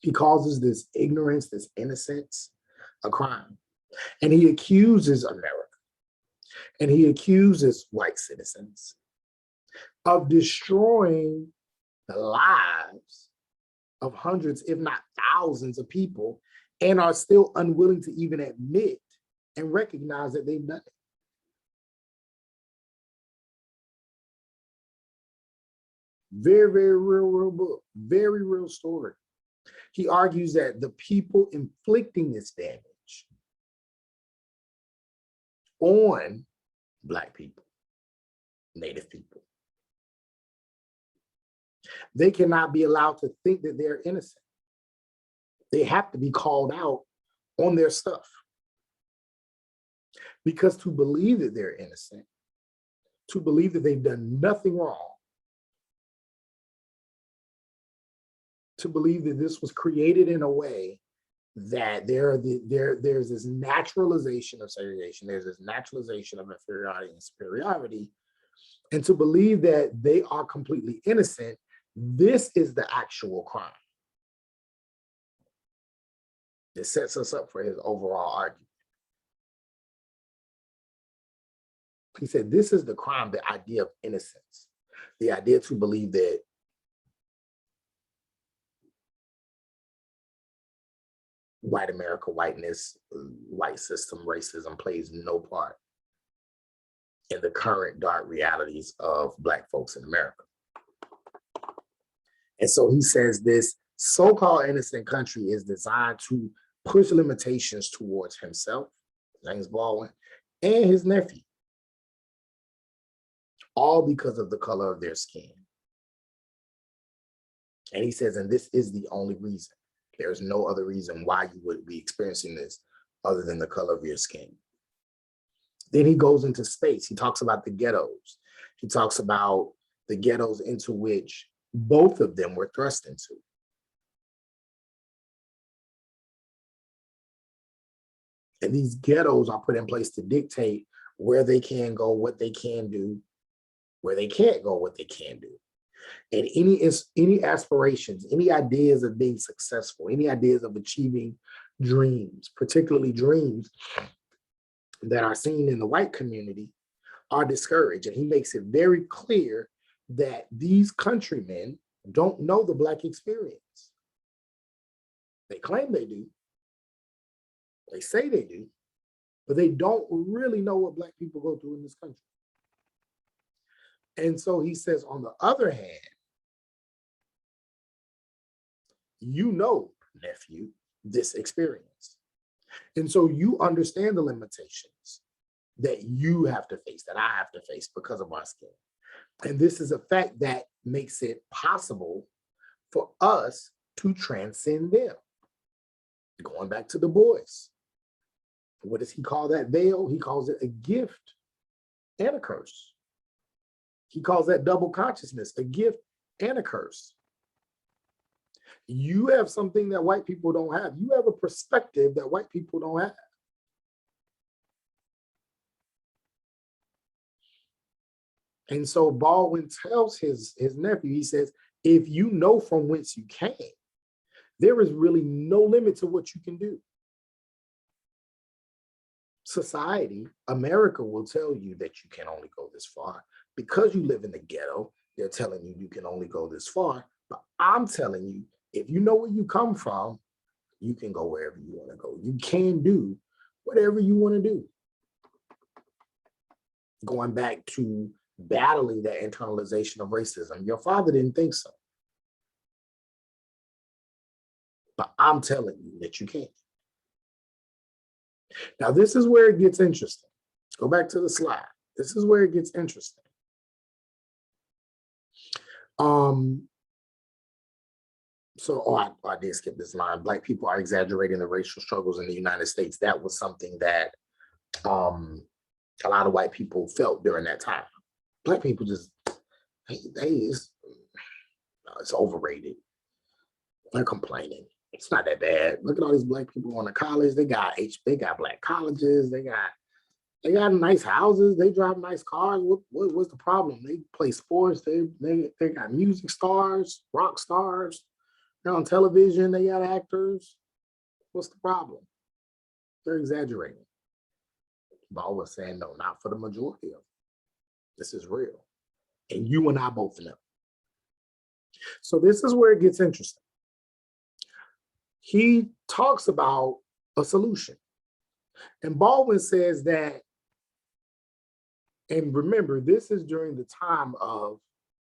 He calls this ignorance, this innocence, a crime. And he accuses America, and he accuses white citizens of destroying the lives of hundreds, if not thousands of people, and are still unwilling to even admit and recognize that they've done it. Very, very real book, very real story. He argues that the people inflicting this damage on Black people, Native people, they cannot be allowed to think that they're innocent. They have to be called out on their stuff. Because to believe that they're innocent, to believe that they've done nothing wrong, to believe that this was created in a way that there's this naturalization of segregation, there's this naturalization of inferiority and superiority, and to believe that they are completely innocent, this is the actual crime. It sets us up for his overall argument. He said, this is the crime, the idea of innocence, the idea to believe that white America, whiteness, white system, racism plays no part in the current dark realities of Black folks in America. And so he says this so-called innocent country is designed to push limitations towards himself, James Baldwin, and his nephew, all because of the color of their skin. And he says, and this is the only reason. There's no other reason why you would be experiencing this other than the color of your skin. Then he goes into space. He talks about the ghettos. He talks about the ghettos into which both of them were thrust into. And these ghettos are put in place to dictate where they can go, what they can do, where they can't go, what they can do. And any aspirations, any ideas of being successful, any ideas of achieving dreams, particularly dreams that are seen in the white community, are discouraged. And he makes it very clear that these countrymen don't know the Black experience. They claim they do. They say they do, but they don't really know what Black people go through in this country. And so he says, on the other hand, you know, nephew, this experience. And so you understand the limitations that you have to face, that I have to face because of our skin. And this is a fact that makes it possible for us to transcend them. Going back to Du Bois, what does he call that veil? He calls it a gift and a curse. He calls that double consciousness a gift and a curse. You have something that white people don't have. You have a perspective that white people don't have. And so Baldwin tells his nephew, he says, if you know from whence you came, there is really no limit to what you can do. Society, America will tell you that you can only go this far. Because you live in the ghetto, they're telling you you can only go this far. But I'm telling you, if you know where you come from, you can go wherever you want to go. You can do whatever you want to do. Going back to battling that internalization of racism, your father didn't think so. But I'm telling you that you can. Now, this is where it gets interesting. Go back to the slide. This is where it gets interesting. I did skip this line. Black people are exaggerating the racial struggles in the United States. That was something that a lot of white people felt during that time. Black people just, it's overrated. They're complaining. It's not that bad. Look at all these black people going to college. They got black colleges. They got nice houses. They drive nice cars. What's the problem? They play sports. They got music stars, rock stars. They're on television. They got actors. What's the problem? They're exaggerating. Ball was saying, no, not for the majority of them. This is real. And you and I both know. So this is where it gets interesting. He talks about a solution. And Baldwin says that, and remember, this is during the time of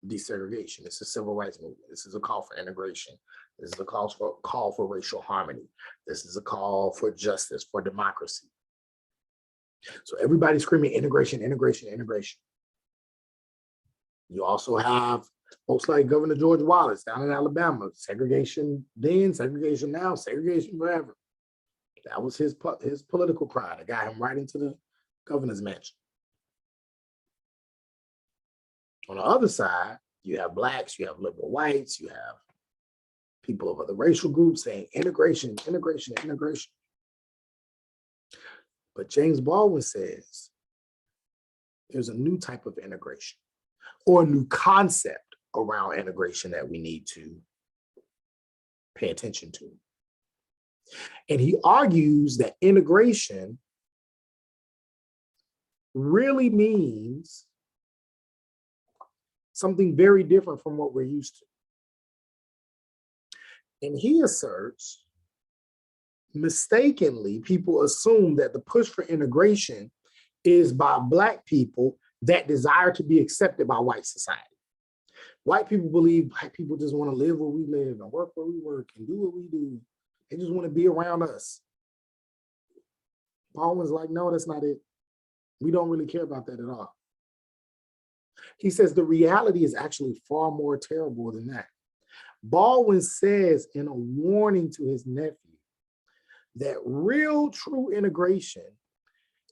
desegregation. This is civil rights movement. This is a call for integration. This is a call for racial harmony. This is a call for justice, for democracy. So everybody's screaming integration, integration, integration. You also have folks like Governor George Wallace down in Alabama, segregation then, segregation now, segregation forever. That was his political cry that got him right into the governor's mansion. On the other side, you have blacks, you have liberal whites, you have people of other racial groups saying integration, integration, integration. But James Baldwin says there's a new type of integration or a new concept around integration that we need to pay attention to. And he argues that integration really means something very different from what we're used to. And he asserts, mistakenly, people assume that the push for integration is by Black people that desire to be accepted by white society. White people believe Black people just want to live where we live and work where we work and do what we do. They just want to be around us. Baldwin's like, no, that's not it. We don't really care about that at all. He says the reality is actually far more terrible than that. Baldwin says in a warning to his nephew that real true integration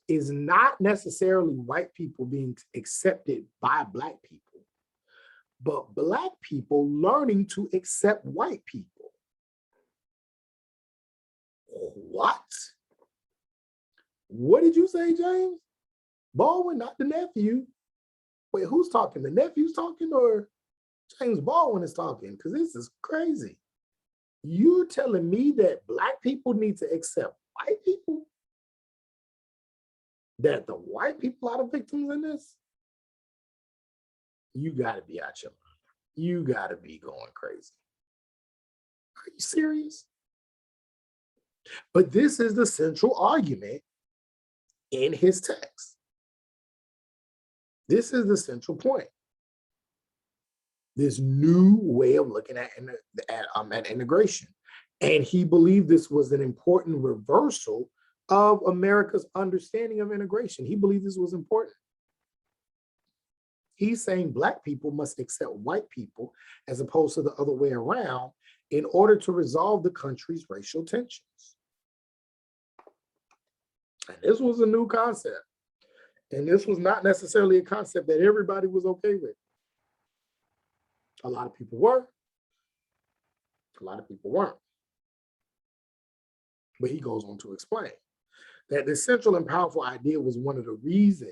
is not necessarily white people being accepted by Black people, but Black people learning to accept white people. What? What did you say, James? Baldwin, not the nephew. Wait, who's talking? The nephew's talking or James Baldwin is talking? Because this is crazy. You're telling me that Black people need to accept white people? That the white people are the victims in this? You got to be out your mind. You got to be going crazy. Are you serious? But this is the central argument in his text. This is the central point. This new way of looking at integration. And he believed this was an important reversal of America's understanding of integration. He believed this was important. He's saying Black people must accept white people as opposed to the other way around in order to resolve the country's racial tensions. And this was a new concept. And this was not necessarily a concept that everybody was okay with. A lot of people were, a lot of people weren't. But he goes on to explain that this central and powerful idea was one of the reasons,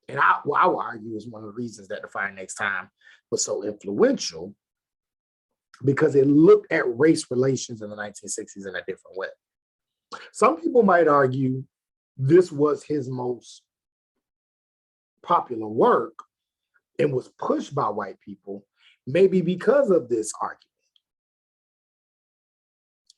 and I will argue is one of the reasons that the Fire Next Time was so influential, because it looked at race relations in the 1960s in a different way. Some people might argue this was his most popular work and was pushed by white people, maybe because of this argument.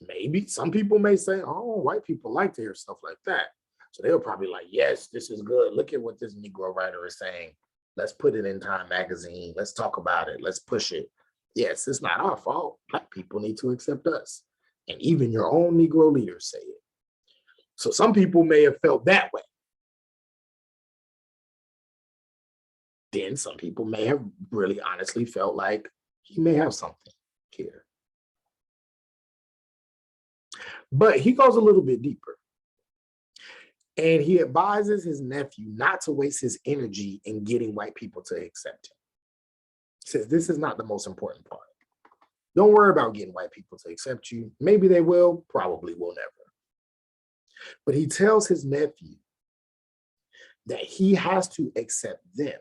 Maybe some people may say, oh, white people like to hear stuff like that. So they'll probably like, yes, this is good. Look at what this Negro writer is saying. Let's put it in Time magazine. Let's talk about it. Let's push it. Yes, it's not our fault. Black people need to accept us. And even your own Negro leaders say it. So some people may have felt that way. Then some people may have really honestly felt like he may have something here. But he goes a little bit deeper. And he advises his nephew not to waste his energy in getting white people to accept him. He says, this is not the most important part. Don't worry about getting white people to accept you. Maybe they will, probably will never. But he tells his nephew that he has to accept them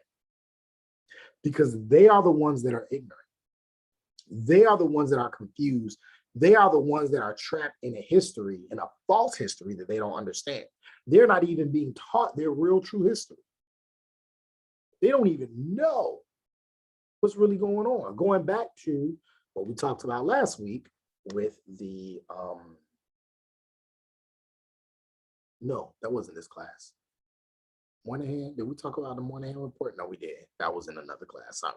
because they are the ones that are ignorant. They are the ones that are confused. They are the ones that are trapped in a history, in a false history that they don't understand. They're not even being taught their real true history. They don't even know what's really going on. Going back to what we talked about last week with the, no, that wasn't this class. Moynihan, did we talk about the Moynihan report? No, we didn't. That was in another class, sorry.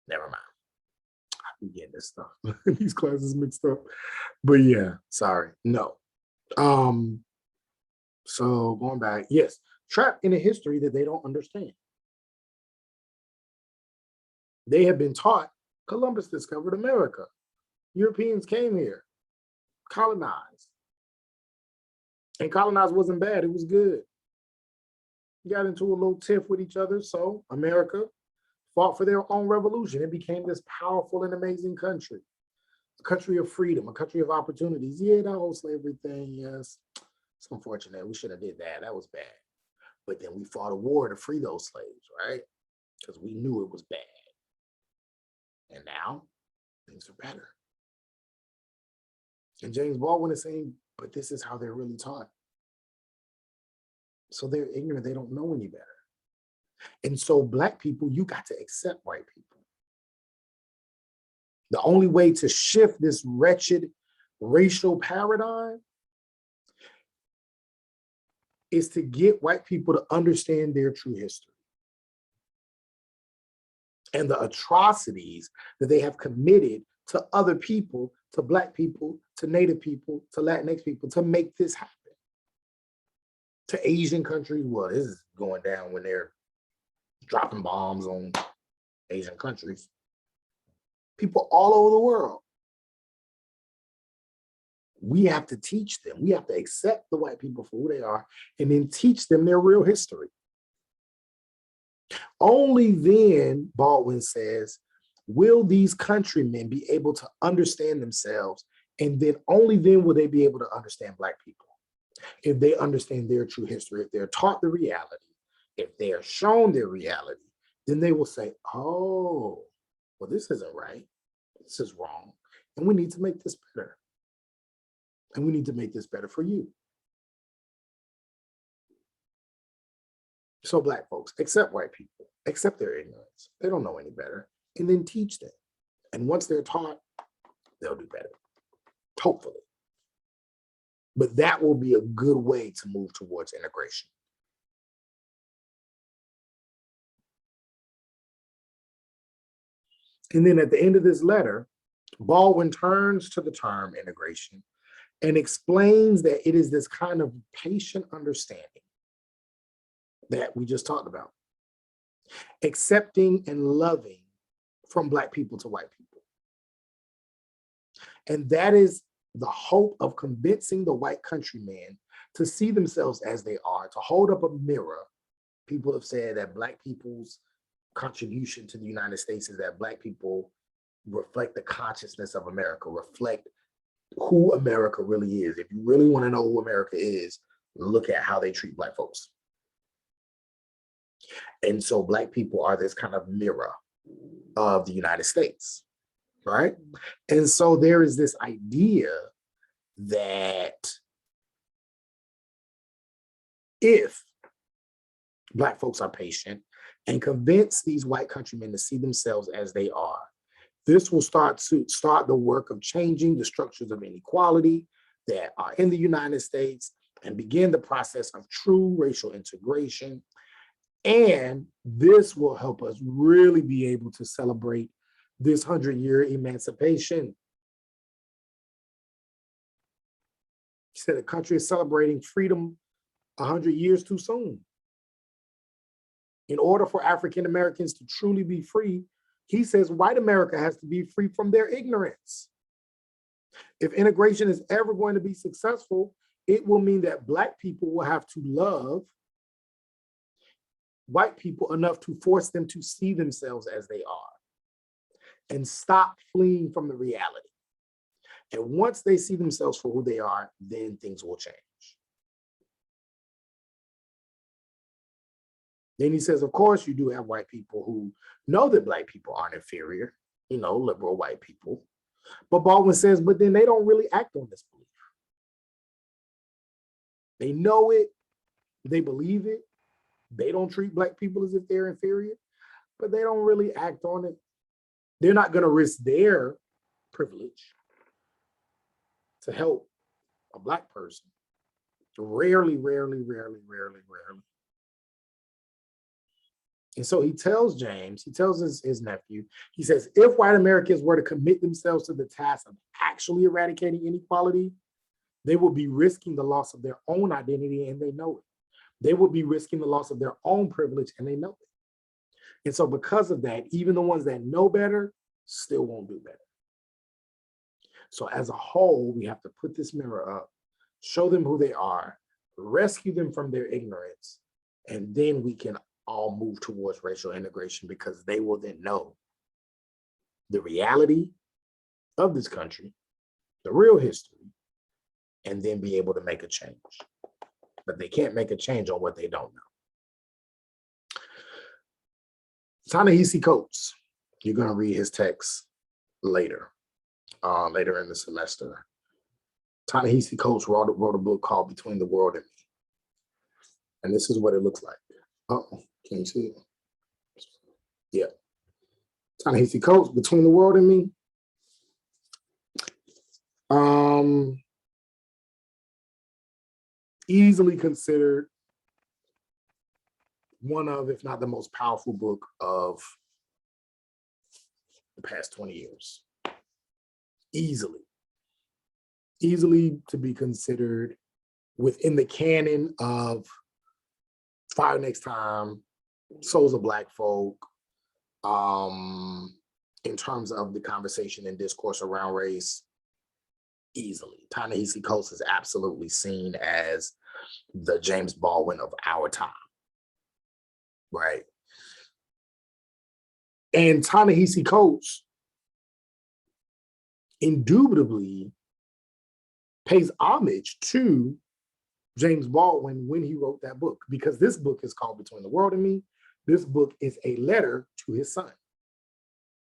Never mind. I'm getting this stuff, these classes mixed up. But yeah, sorry, no. So going back, yes, trapped in a history that they don't understand. They have been taught Columbus discovered America. Europeans came here, colonized. And colonized wasn't bad, it was good. Got into a little tiff with each other, so America fought for their own revolution. It became this powerful and amazing country. A country of freedom, a country of opportunities. Yeah, that whole slavery thing, yes. It's unfortunate. We should have did that. That was bad. But then we fought a war to free those slaves, right? Because we knew it was bad. And now things are better. And James Baldwin is saying, but this is how they're really taught. So they're ignorant. They don't know any better. And so Black people, you got to accept white people. The only way to shift this wretched racial paradigm is to get white people to understand their true history and the atrocities that they have committed to other people, to Black people, to Native people, to Latinx people, to make this happen. To Asian countries, well, this is going down when they're dropping bombs on Asian countries. People all over the world. We have to teach them. We have to accept the white people for who they are and then teach them their real history. Only then, Baldwin says, will these countrymen be able to understand themselves, and then only then will they be able to understand Black people. If they understand their true history, if they're taught the reality, if they are shown their reality, then they will say, oh, well, this isn't right. This is wrong. And we need to make this better. And we need to make this better for you. So Black folks, accept white people, accept their ignorance. They don't know any better. And then teach them. And once they're taught, they'll do better. Hopefully. But that will be a good way to move towards integration. And then at the end of this letter, Baldwin turns to the term integration and explains that it is this kind of patient understanding that we just talked about. Accepting and loving from Black people to white people. And that is the hope of convincing the white countrymen to see themselves as they are, to hold up a mirror. People have said that Black people's contribution to the United States is that Black people reflect the consciousness of America, reflect who America really is. If you really want to know who America is, look at how they treat Black folks. And so Black people are this kind of mirror of the United States, right? And so there is this idea that if Black folks are patient and convince these white countrymen to see themselves as they are, this will start the work of changing the structures of inequality that are in the United States and begin the process of true racial integration. And this will help us really be able to celebrate this 100-year emancipation. He said the country is celebrating freedom 100 years too soon. In order for African Americans to truly be free, he says white America has to be free from their ignorance. If integration is ever going to be successful, it will mean that Black people will have to love white people enough to force them to see themselves as they are and stop fleeing from the reality. And once they see themselves for who they are, then things will change. Then he says, of course, you do have white people who know that Black people aren't inferior, liberal white people. But Baldwin says, but then they don't really act on this belief. They know it, they believe it. They don't treat Black people as if they're inferior, but they don't really act on it. They're not going to risk their privilege to help a Black person. Rarely. And so he tells James, he tells his nephew, he says, if white Americans were to commit themselves to the task of actually eradicating inequality, they will be risking the loss of their own identity, and they know it. They will be risking the loss of their own privilege, and they know it. And so because of that, even the ones that know better still won't do better. So as a whole, we have to put this mirror up, show them who they are, rescue them from their ignorance, and then we can all move towards racial integration, because they will then know the reality of this country, the real history, and then be able to make a change. But they can't make a change on what they don't know. Ta-Nehisi Coates, you're going to read his text later in the semester. Ta-Nehisi Coates wrote a book called Between the World and Me. And this is what it looks like. Oh, can you see it? Yeah. Ta-Nehisi Coates, Between the World and Me. Easily considered one of, if not the most powerful book of the past 20 years. Easily to be considered within the canon of Fire Next Time, Souls of Black Folk, in terms of the conversation and discourse around race. Easily. Ta-Nehisi Coates is absolutely seen as the James Baldwin of our time, right? And Ta-Nehisi Coates indubitably pays homage to James Baldwin when he wrote that book, because this book is called Between the World and Me. This book is a letter to his son.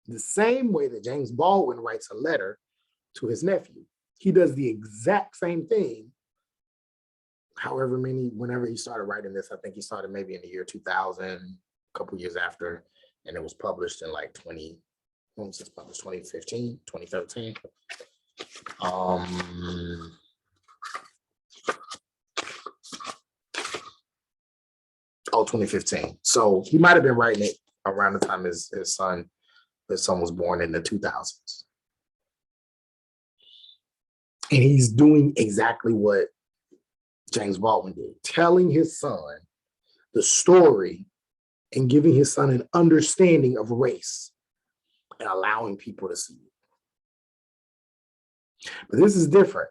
The same way that James Baldwin writes a letter to his nephew. He does the exact same thing. Whenever he started writing this, I think he started maybe in the year 2000, a couple years after, and it was published in like 2015, 2013. 2015. So he might have been writing it around the time his son was born in the 2000s. And he's doing exactly what James Baldwin did, telling his son the story and giving his son an understanding of race and allowing people to see it. But this is different.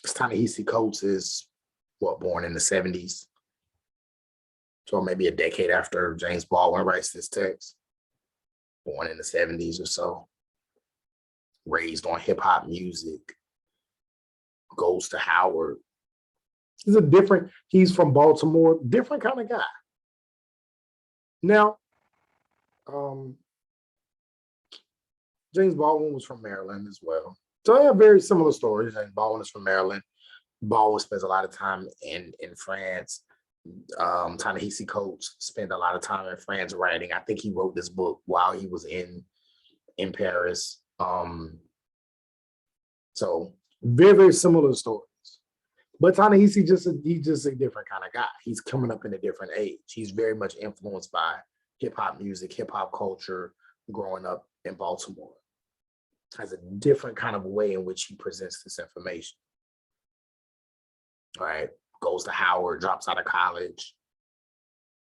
It's Ta-Nehisi Coates is born in the 70s. So maybe a decade after James Baldwin writes this text. Born in the 70s or so. Raised on hip hop music. Goes to Howard. He's from Baltimore, different kind of guy. Now, James Baldwin was from Maryland as well. So they have very similar stories. James Baldwin is from Maryland. Baldwin spends a lot of time in France. Ta-Nehisi Coates spent a lot of time in France writing. I think he wrote this book while he was in Paris. So very, very similar stories. But Ta-Nehisi he's just a different kind of guy. He's coming up in a different age. He's very much influenced by hip hop music, hip hop culture, growing up in Baltimore. Has a different kind of way in which he presents this information. All right, goes to Howard, drops out of college,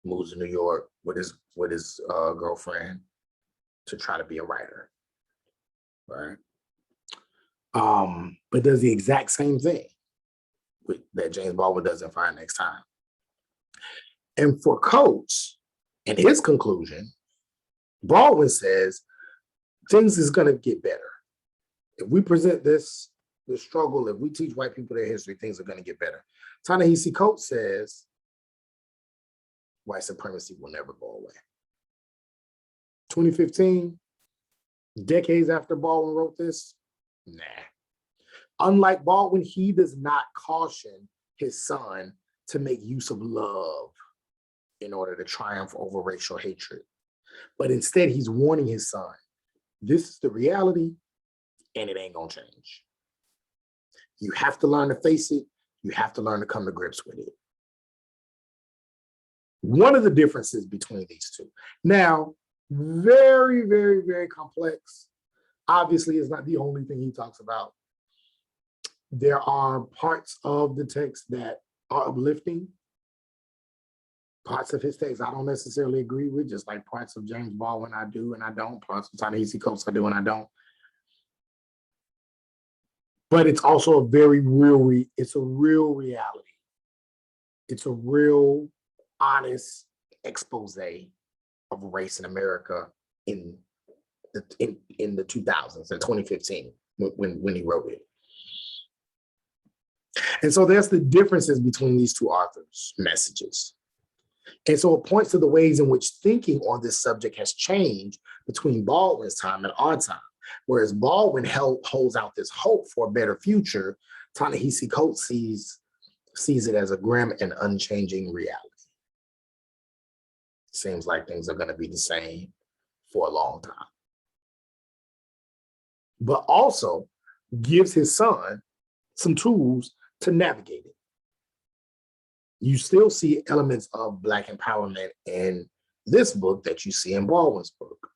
moves to New York with his girlfriend to try to be a writer. Right. But does the exact same thing that James Baldwin does in Fire Next Time. And for Coates, in his conclusion, Baldwin says things is going to get better. If we present the struggle, if we teach white people their history, things are going to get better. Ta-Nehisi Coates says white supremacy will never go away. 2015, decades after Baldwin wrote this, nah. Unlike Baldwin, he does not caution his son to make use of love in order to triumph over racial hatred. But instead, he's warning his son, this is the reality, and it ain't gonna change. You have to learn to face it. You have to learn to come to grips with it. One of the differences between these two. Now, very, very, very complex. Obviously, it's not the only thing he talks about. There are parts of the text that are uplifting. Parts of his text I don't necessarily agree with, just like parts of James Baldwin I do and I don't. Parts of Ta-Nehisi Coates I do and I don't. But it's also a very real, it's a real reality. It's a real, honest expose of race in America in the 2000s, in 2015, when he wrote it. And so there's the differences between these two authors' messages. And so it points to the ways in which thinking on this subject has changed between Baldwin's time and our time. Whereas Baldwin holds out this hope for a better future, Ta-Nehisi Coates sees it as a grim and unchanging reality. Seems like things are going to be the same for a long time. But also gives his son some tools to navigate it. You still see elements of Black empowerment in this book that you see in Baldwin's book.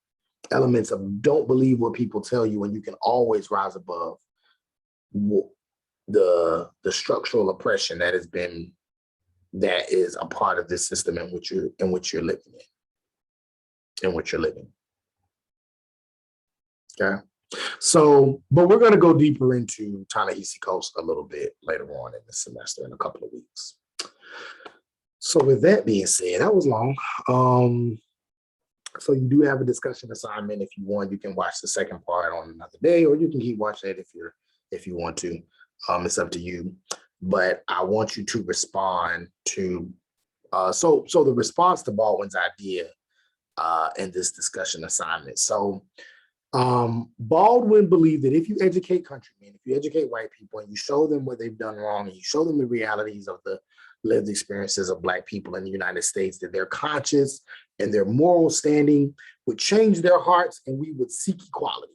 Elements of don't believe what people tell you, and you can always rise above the structural oppression that is a part of this system in which you're living. Okay. So, but we're going to go deeper into Ta-Nehisi Coates a little bit later on in the semester in a couple of weeks. So with that being said, that was long. So you do have a discussion assignment. If you want, you can watch the second part on another day, or you can keep watching it if you want to. It's up to you. But I want you to respond to so the response to Baldwin's idea in this discussion assignment. So Baldwin believed that if you educate countrymen, if you educate white people and you show them what they've done wrong and you show them the realities of the lived experiences of Black people in the United States, that their conscience and their moral standing would change their hearts and we would seek equality.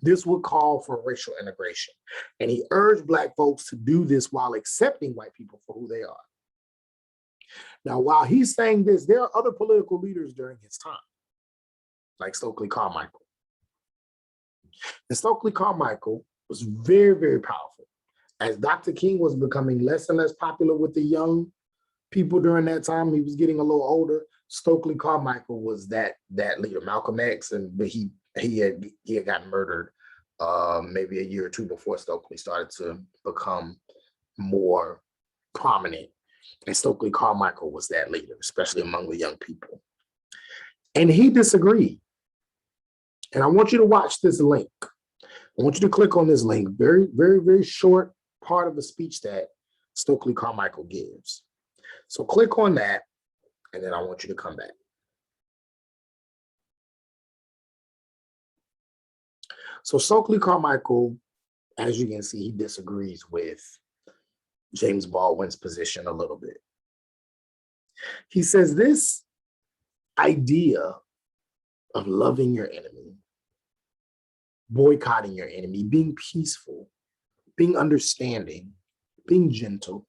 This would call for racial integration. And he urged Black folks to do this while accepting white people for who they are. Now, while he's saying this, there are other political leaders during his time, like Stokely Carmichael. And Stokely Carmichael was very, very powerful. As Dr. King was becoming less and less popular with the young people during that time, he was getting a little older. Stokely Carmichael was that leader, Malcolm X, but he had gotten murdered maybe a year or two before Stokely started to become more prominent. And Stokely Carmichael was that leader, especially among the young people. And he disagreed. And I want you to watch this link. I want you to click on this link. Very, very, very short part of the speech that Stokely Carmichael gives. So click on that, and then I want you to come back. So Stokely Carmichael, as you can see, he disagrees with James Baldwin's position a little bit. He says this idea of loving your enemy, boycotting your enemy, being peaceful, being understanding, being gentle.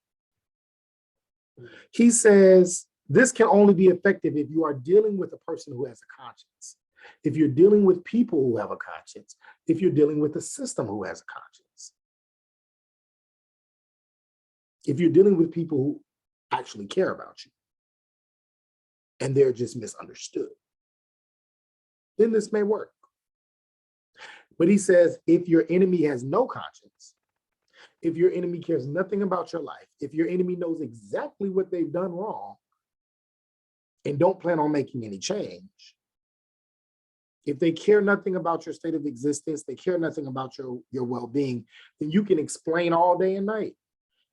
He says this can only be effective if you are dealing with a person who has a conscience, if you're dealing with people who have a conscience, if you're dealing with a system who has a conscience, if you're dealing with people who actually care about you and they're just misunderstood, then this may work. But he says, if your enemy has no conscience, if your enemy cares nothing about your life, if your enemy knows exactly what they've done wrong and don't plan on making any change, if they care nothing about your state of existence, they care nothing about your well-being, then you can explain all day and night.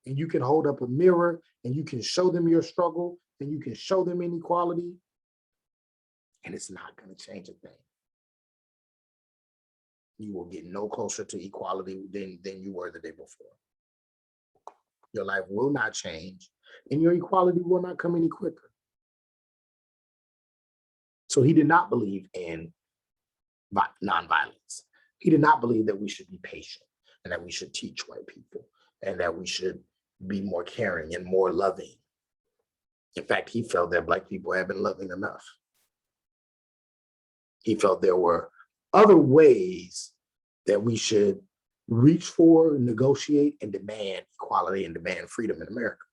And you can hold up a mirror and you can show them your struggle and you can show them inequality, and it's not going to change a thing. You will get no closer to equality than you were the day before. Your life will not change, and your equality will not come any quicker. So he did not believe in nonviolence. He did not believe that we should be patient and that we should teach white people and that we should be more caring and more loving. In fact, he felt that Black people had been loving enough. He felt there were other ways that we should reach for, negotiate, and demand equality and demand freedom in America.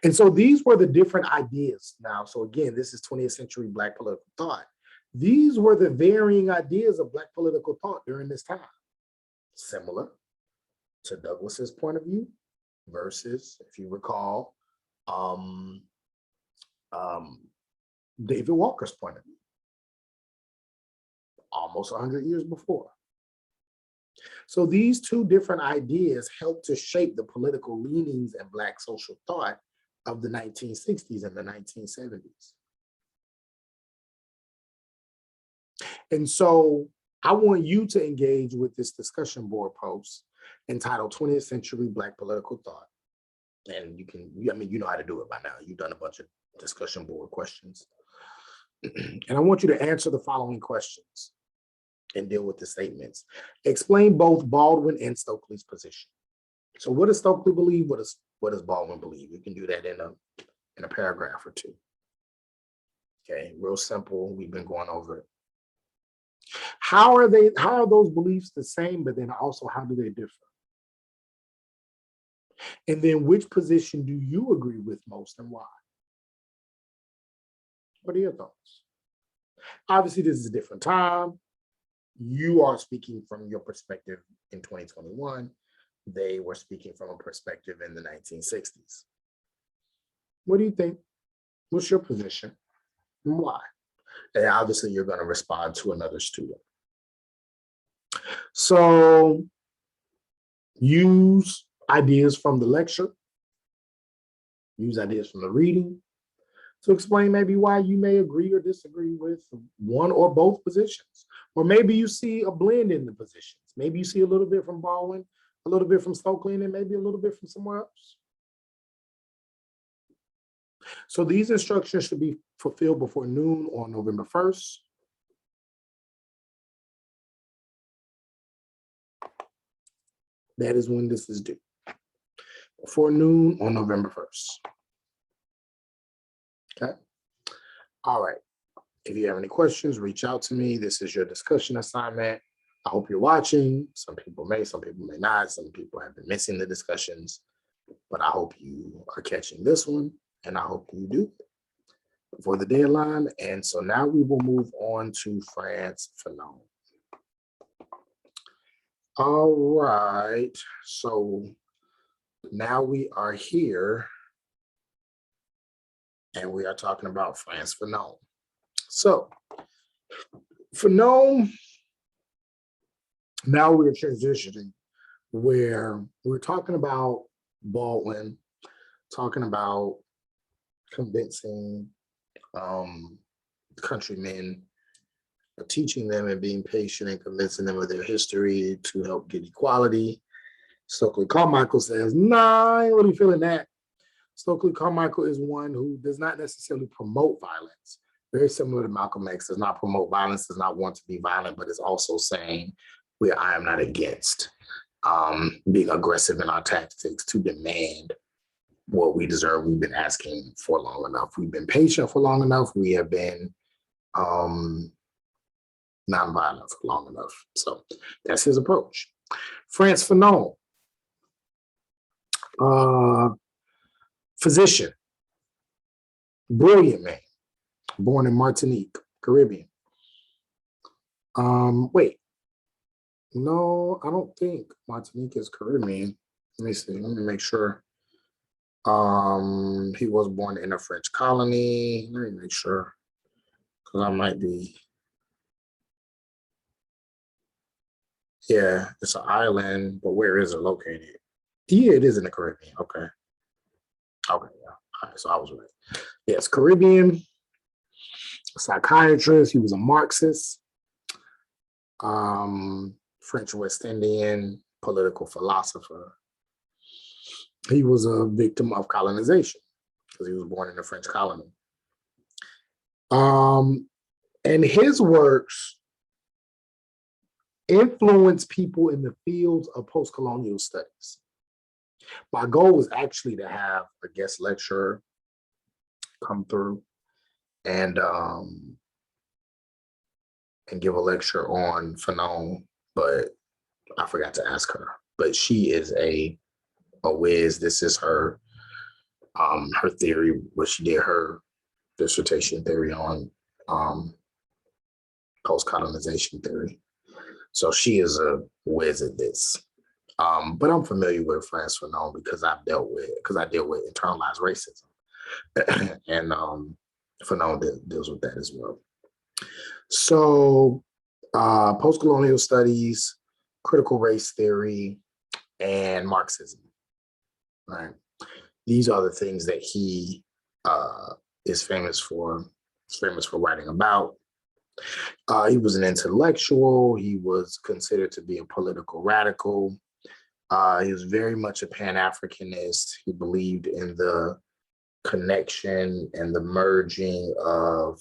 And so these were the different ideas now. So again, this is 20th century Black political thought. These were the varying ideas of Black political thought during this time. Similar to Douglas's point of view versus, if you recall, David Walker's point of view, almost 100 years before. So these two different ideas helped to shape the political leanings and Black social thought of the 1960s and the 1970s. And so I want you to engage with this discussion board post entitled 20th Century Black Political Thought. And you can, I mean, you know how to do it by now. You've done a bunch of discussion board questions. And I want you to answer the following questions and deal with the statements. Explain both Baldwin and Stokely's position. So what does Stokely believe? What does Baldwin believe? You can do that in a paragraph or two. Okay, real simple. We've been going over it. How are those beliefs the same, but then also how do they differ? And then which position do you agree with most and why? What are your thoughts? Obviously, this is a different time. You are speaking from your perspective in 2021. They were speaking from a perspective in the 1960s. What do you think? What's your position and why? And obviously, you're going to respond to another student. So use ideas from the lecture, use ideas from the reading to explain maybe why you may agree or disagree with one or both positions. Or maybe you see a blend in the positions. Maybe you see a little bit from Baldwin, a little bit from Stokely, and maybe a little bit from somewhere else. So these instructions should be fulfilled before noon on November 1st. That is when this is due. Before noon on November 1st. Okay. All right. If you have any questions, reach out to me. This is your discussion assignment. I hope you're watching. Some people may not. Some people have been missing the discussions, but I hope you are catching this one, and I hope you do before the deadline. And so now we will move on to France Fanon. All right. So now we are here and we are talking about Frantz Fanon. So Fanon, now we're transitioning where we're talking about Baldwin, talking about convincing countrymen, teaching them and being patient and convincing them of their history to help get equality. Stokely Carmichael says, nah, I ain't really feeling that. Stokely Carmichael is one who does not necessarily promote violence. Very similar to Malcolm X, does not promote violence, does not want to be violent, but is also saying, I am not against being aggressive in our tactics to demand what we deserve. We've been asking for long enough. We've been patient for long enough. We have been nonviolent for long enough. So that's his approach. Frantz Fanon, physician, brilliant man, born in Martinique, Caribbean. Wait, no, I don't think Martinique is Caribbean. Let me see. Let me make sure. He was born in a French colony. Let me make sure, because I might be. Yeah, it's an island, but where is it located? Yeah, it is in the Caribbean. Okay. Okay, yeah. All right, so I was right. Yes, Caribbean, psychiatrist. He was a Marxist, French West Indian, political philosopher. He was a victim of colonization because he was born in a French colony. And his works influence people in the fields of post-colonial studies. My goal was actually to have a guest lecturer come through and give a lecture on Fanon, but I forgot to ask her. But she is a whiz. This is her theory, what she did her dissertation theory on post-colonization theory. So she is a whiz at this. But I'm familiar with Frantz Fanon because I deal with internalized racism. And Fanon deals with that as well. So post-colonial studies, critical race theory, and Marxism, right? These are the things that he is famous for writing about. He was an intellectual. He was considered to be a political radical. He was very much a Pan-Africanist. He believed in the connection and the merging of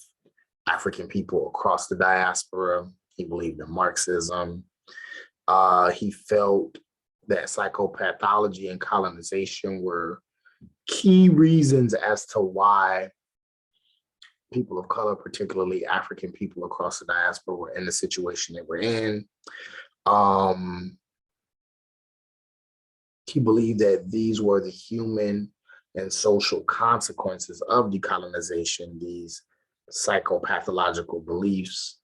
African people across the diaspora. He believed in Marxism. He felt that psychopathology and colonization were key reasons as to why people of color, particularly African people across the diaspora, were in the situation that we're in. He believed that these were the human and social consequences of decolonization, these psychopathological beliefs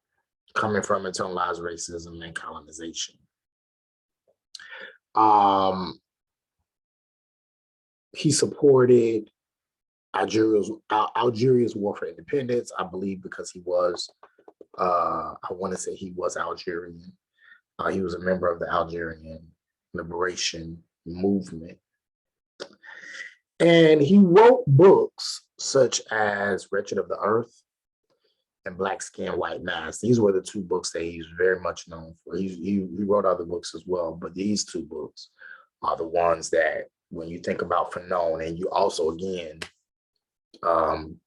coming from internalized racism and colonization. He supported Algeria's war for independence, I believe, because he was, I want to say he was Algerian. He was a member of the Algerian liberation movement. And he wrote books such as Wretched of the Earth and Black Skin, White Mask. These were the two books that he's very much known for. He wrote other books as well, but these two books are the ones that when you think about Fanon, and you also, again,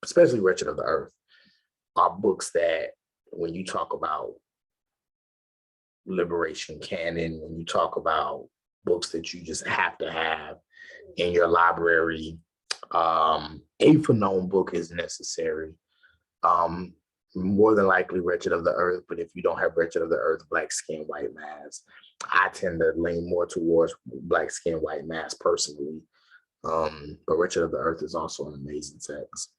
especially Wretched of the Earth, are books that when you talk about liberation canon, when you talk about books that you just have to have in your library, a Fanon book is necessary. More than likely Wretched of the Earth, but if you don't have Wretched of the Earth, Black Skin, White Mask, I tend to lean more towards Black Skin, White Mask personally. But Wretched of the Earth is also an amazing text.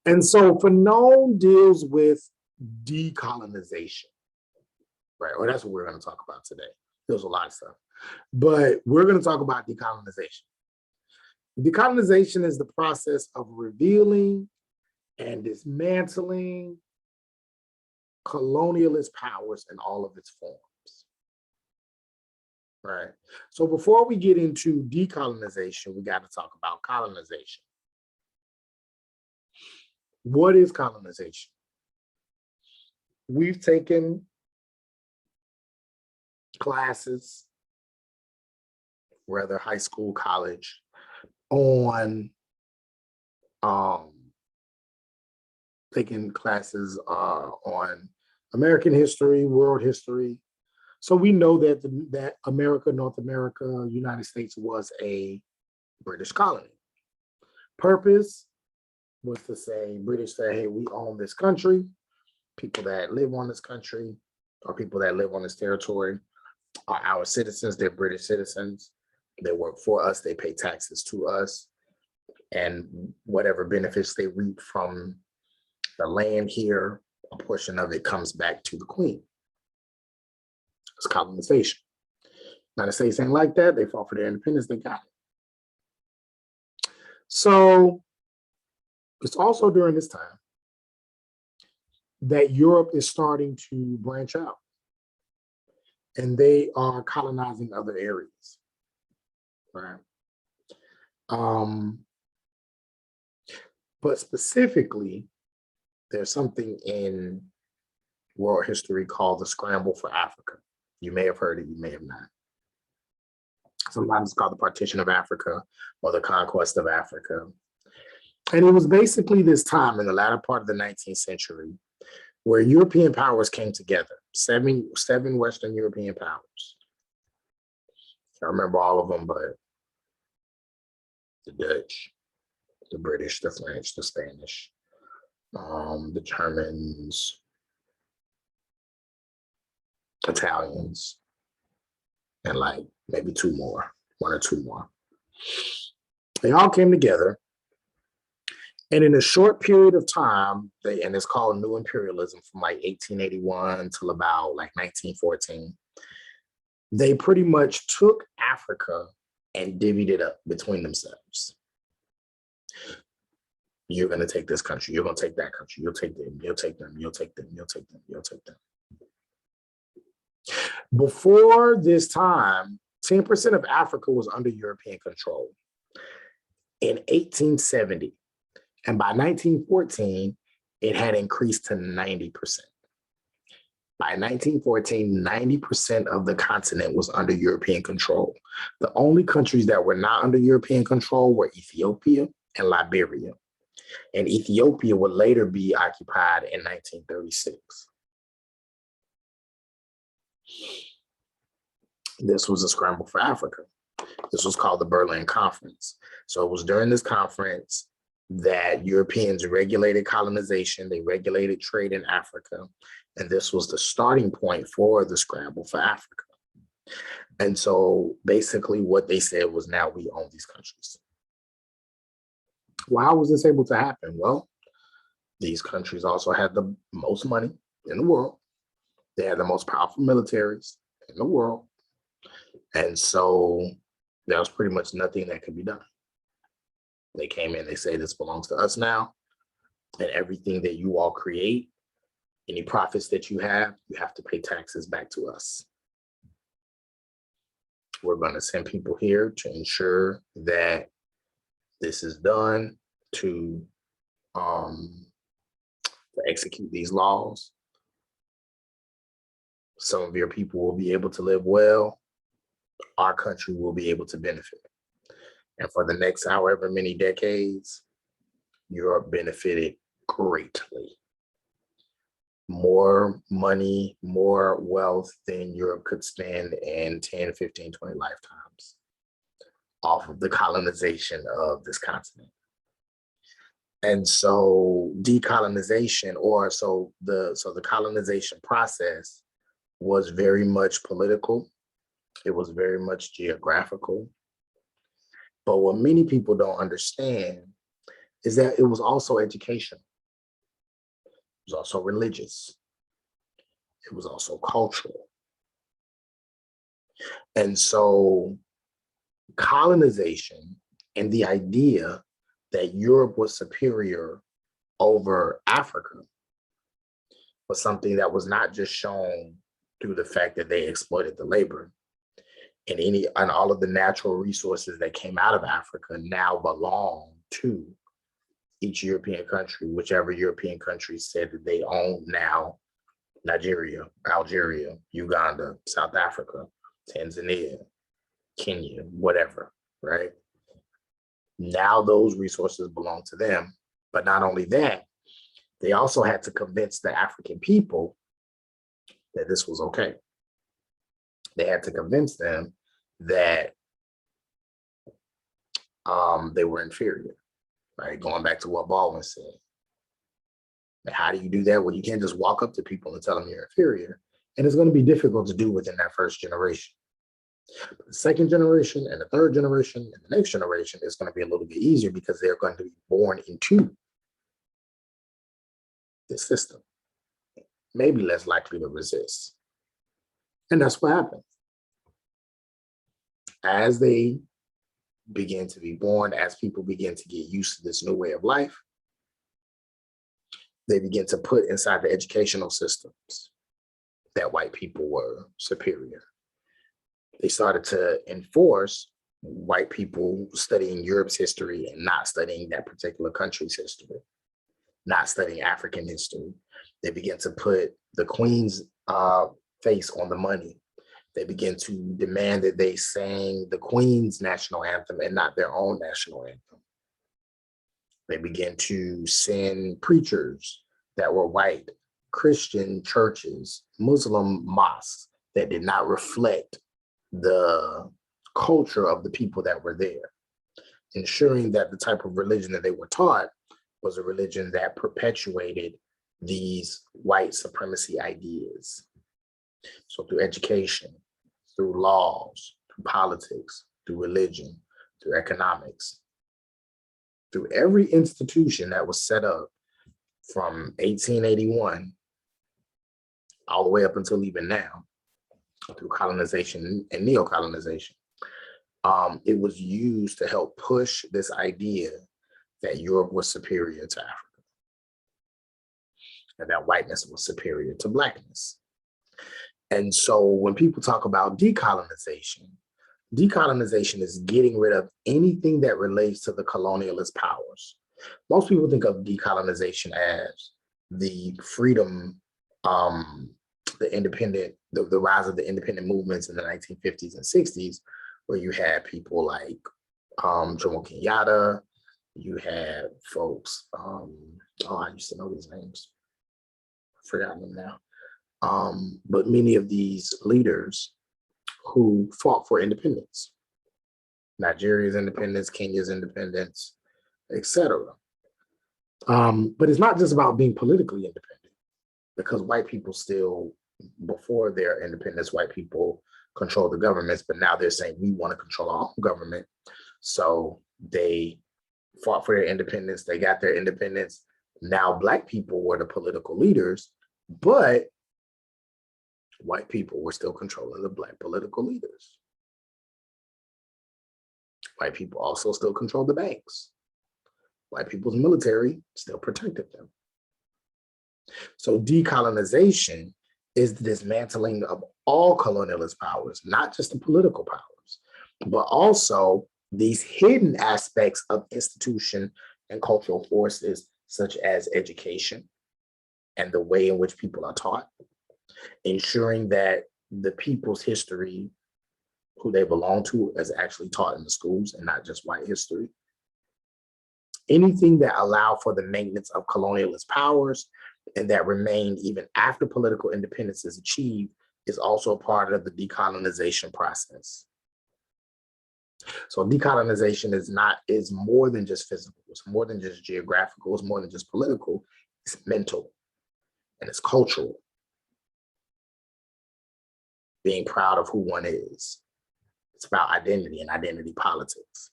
And so Fanon deals with decolonization. right? Well, that's what we're going to talk about today. There's a lot of stuff, but we're going to talk about decolonization. Decolonization is the process of revealing and dismantling colonialist powers in all of its forms. Right. So before we get into decolonization, we got to talk about colonization. What is colonization? We've taken classes, whether high school, college, on taking classes on American history, world history. So we know that that America, North America, United States was a British colony. Purpose was to say, British say, hey, we own this country. People that live on this country or people that live on this territory are our citizens. They're British citizens. They work for us. They pay taxes to us. And whatever benefits they reap from the land here, a portion of it comes back to the Queen. It's colonization. United States ain't like that. They fought for their independence. They got it. So it's also during this time that Europe is starting to branch out and they are colonizing other areas, right? But specifically, there's something in world history called the scramble for Africa. You may have heard it, you may have not. Sometimes it's called the partition of Africa or the conquest of Africa. And it was basically this time in the latter part of the 19th century where European powers came together, seven Western European powers. I remember all of them, but the Dutch, the British, the French, the Spanish, the Germans, Italians, and like maybe one or two more. They all came together. And in a short period of time, and it's called New Imperialism from like 1881 till about like 1914, they pretty much took Africa and divvied it up between themselves. You're going to take this country. You're going to take that country. You'll take them. You'll take them. You'll take them. You'll take them. You'll take them. Before this time, 10% of Africa was under European control. In 1870, and by 1914, it had increased to 90%. By 1914, 90% of the continent was under European control. The only countries that were not under European control were Ethiopia and Liberia. And Ethiopia would later be occupied in 1936. This was a scramble for Africa. This was called the Berlin Conference. So it was during this conference that Europeans regulated colonization, they regulated trade in Africa, and this was the starting point for the scramble for Africa. And so basically what they said was, now we own these countries. Well, how was this able to happen? Well, these countries also had the most money in the world. They had the most powerful militaries in the world. And so there was pretty much nothing that could be done. They came in, they say, this belongs to us now. And everything that you all create, any profits that you have to pay taxes back to us. We're going to send people here to ensure that this is done, to execute these laws. Some of your people will be able to live well. Our country will be able to benefit. And for the next however many decades, Europe benefited greatly. More money, more wealth than Europe could spend in 10, 15, 20 lifetimes off of the colonization of this continent. And so decolonization, the colonization process was very much political. It was very much geographical. But what many people don't understand is that it was also educational. It was also religious. It was also cultural. And so colonization and the idea that Europe was superior over Africa was something that was not just shown through the fact that they exploited the labor, and all of the natural resources that came out of Africa now belong to each European country, whichever European country said that they own now: Nigeria, Algeria, Uganda, South Africa, Tanzania, Kenya, whatever, right? Now those resources belong to them. But not only that, they also had to convince the African people that this was okay. They had to convince them that they were inferior, right? Going back to what Baldwin said. How do you do that? Well, you can't just walk up to people and tell them you're inferior. And it's going to be difficult to do within that first generation. But the second generation and the third generation and the next generation is going to be a little bit easier because they're going to be born into this system, maybe less likely to resist. And that's what happens. As they begin to be born, as people begin to get used to this new way of life, they begin to put inside the educational systems that white people were superior. They started to enforce white people studying Europe's history and not studying that particular country's history, not studying African history. They began to put the Queen's face on the money. They began to demand that they sang the Queen's national anthem and not their own national anthem. They began to send preachers that were white, Christian churches, Muslim mosques that did not reflect the culture of the people that were there, ensuring that the type of religion that they were taught was a religion that perpetuated these white supremacy ideas. So through education, through laws, through politics, through religion, through economics, through every institution that was set up from 1881 all the way up until even now, through colonization and neo-colonization, it was used to help push this idea that Europe was superior to Africa and that whiteness was superior to Blackness. And so when people talk about decolonization, decolonization is getting rid of anything that relates to the colonialist powers. Most people think of decolonization as the freedom, the rise of the independent movements in the 1950s and 60s, where you had people like Jomo Kenyatta, you had folks, I used to know these names, I've forgotten them now. But many of these leaders who fought for independence, Nigeria's independence, Kenya's independence, etc. But it's not just about being politically independent, because white people still, before their independence, white people control the governments, but now they're saying we want to control our own government. So they fought for their independence, they got their independence. Now Black people were the political leaders, but white people were still controlling the Black political leaders. White people also still controlled the banks. White people's military still protected them. So decolonization is the dismantling of all colonialist powers, not just the political powers, but also these hidden aspects of institution and cultural forces, such as education and the way in which people are taught, ensuring that the people's history, who they belong to, is actually taught in the schools and not just white history. Anything that allowed for the maintenance of colonialist powers and that remained even after political independence is achieved is also part of the decolonization process. So decolonization is more than just physical, it's more than just geographical, it's more than just political, it's mental and it's cultural. Being proud of who one is. It's about identity and identity politics.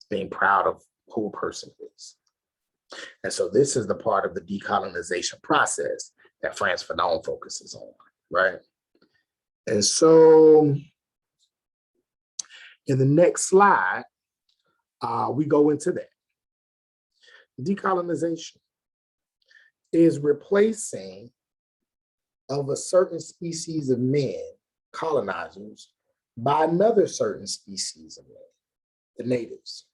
Being proud of who a person is. And so this is the part of the decolonization process that Frantz Fanon focuses on, right? And so In the next slide, we go into that. Decolonization is replacing of a certain species of men, colonizers, by another certain species of men, the natives.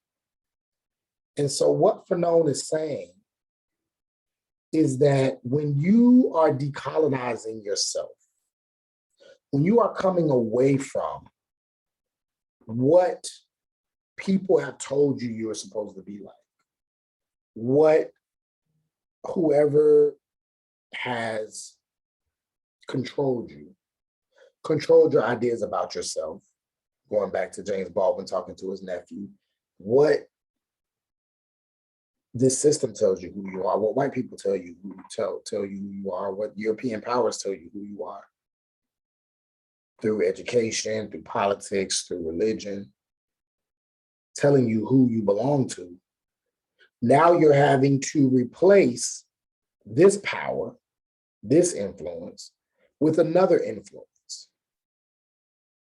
And so what Fanon is saying is that when you are decolonizing yourself, when you are coming away from what people have told you you're supposed to be like, what whoever has controlled your ideas about yourself, going back to James Baldwin talking to his nephew, what this system tells you who you are, what white people tell you tell you who you are, what European powers tell you who you are, through education, through politics, through religion, telling you who you belong to. Now you're having to replace this power, this influence, with another influence.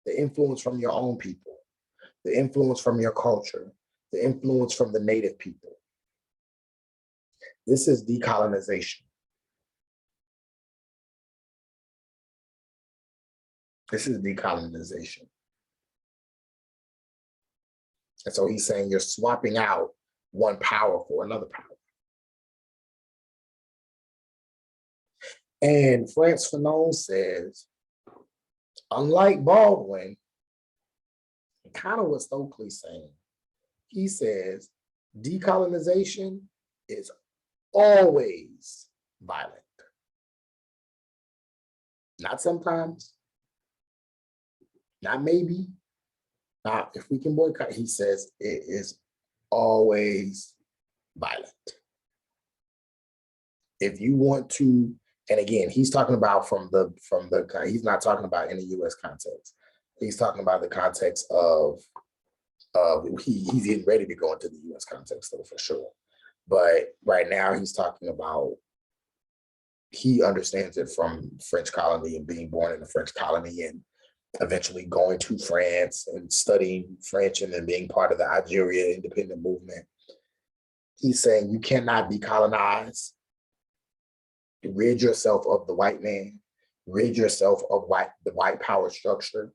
The influence from your own people, the influence from your culture, the influence from the native people. This is decolonization. This is decolonization. And so he's saying you're swapping out one power for another power. And Frantz Fanon says, unlike Baldwin, kind of what Stokely's saying, he says decolonization is always violent. Not sometimes, not maybe, not if we can boycott. He says it is always violent. If you want to, and again, he's talking about from the, he's not talking about in the US context. He's talking about the context of he's getting ready to go into the US context though, for sure. But right now he's talking about, he understands it from French colony and being born in the French colony and eventually going to France and studying French and then being part of the Algeria independent movement. He's saying you cannot be colonized. Rid yourself of the white man, rid yourself of the white power structure,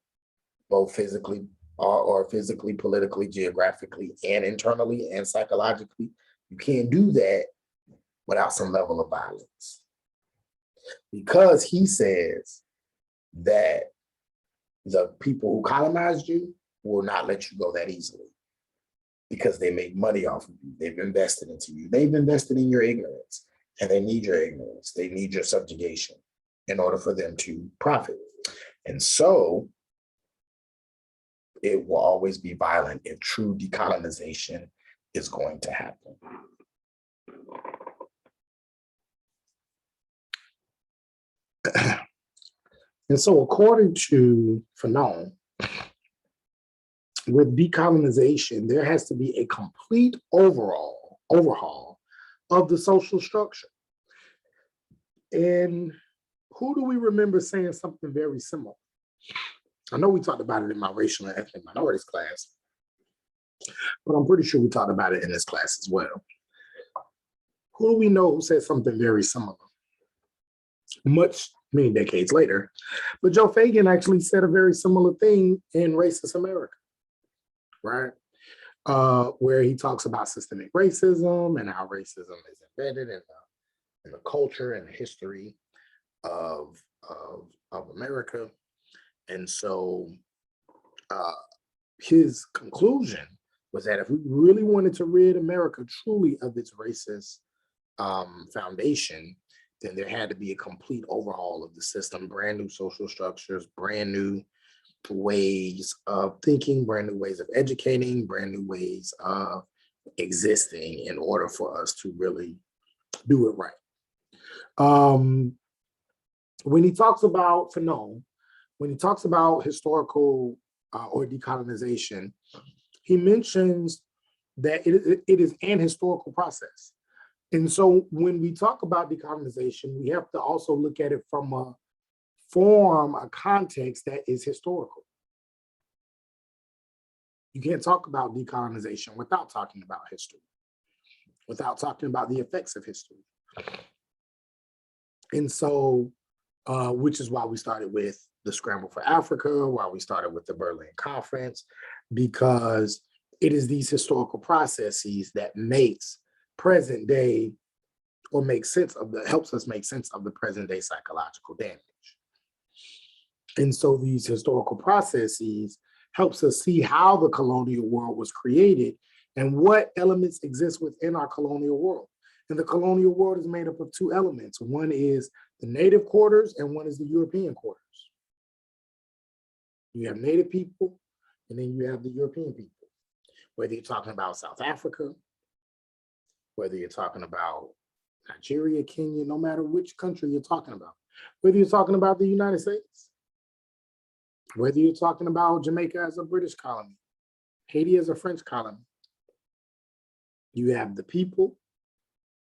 both physically or physically, politically, geographically, and internally and psychologically. You can't do that without some level of violence. Because he says that the people who colonized you will not let you go that easily because they make money off of you. They've invested into you. They've invested in your ignorance, and they need your ignorance. They need your subjugation in order for them to profit. And so it will always be violent if true decolonization is going to happen. And so according to Fanon, with decolonization, there has to be a complete overhaul of the social structure. And who do we remember saying something very similar? I know we talked about it in my racial and ethnic minorities class, but I'm pretty sure we talked about it in this class as well. Who do we know who said something very similar? Many decades later, but Joe Fagan actually said a very similar thing in Racist America, right? Where he talks about systemic racism and how racism is embedded in the culture and the history of America. And so his conclusion was that if we really wanted to rid America truly of its racist foundation, then there had to be a complete overhaul of the system, brand new social structures, brand new ways of thinking, brand new ways of educating, brand new ways of existing in order for us to really do it right. When he talks about Fanon, when he talks about historical or decolonization, he mentions that it is an historical process. And so when we talk about decolonization, we have to also look at it from a context that is historical. You can't talk about decolonization without talking about history, without talking about the effects of history. And so, which is why we started with the Scramble for Africa, why we started with the Berlin Conference, because it is these historical processes that makes present day or makes sense of helps us make sense of the present day psychological damage. And so these historical processes helps us see how the colonial world was created and what elements exist within our colonial world. And the colonial world is made up of two elements. One is the native quarters and one is the European quarters. You have native people and then you have the European people. Whether you're talking about South Africa, whether you're talking about Nigeria, Kenya, no matter which country you're talking about, whether you're talking about the United States, whether you're talking about Jamaica as a British colony, Haiti as a French colony, you have the people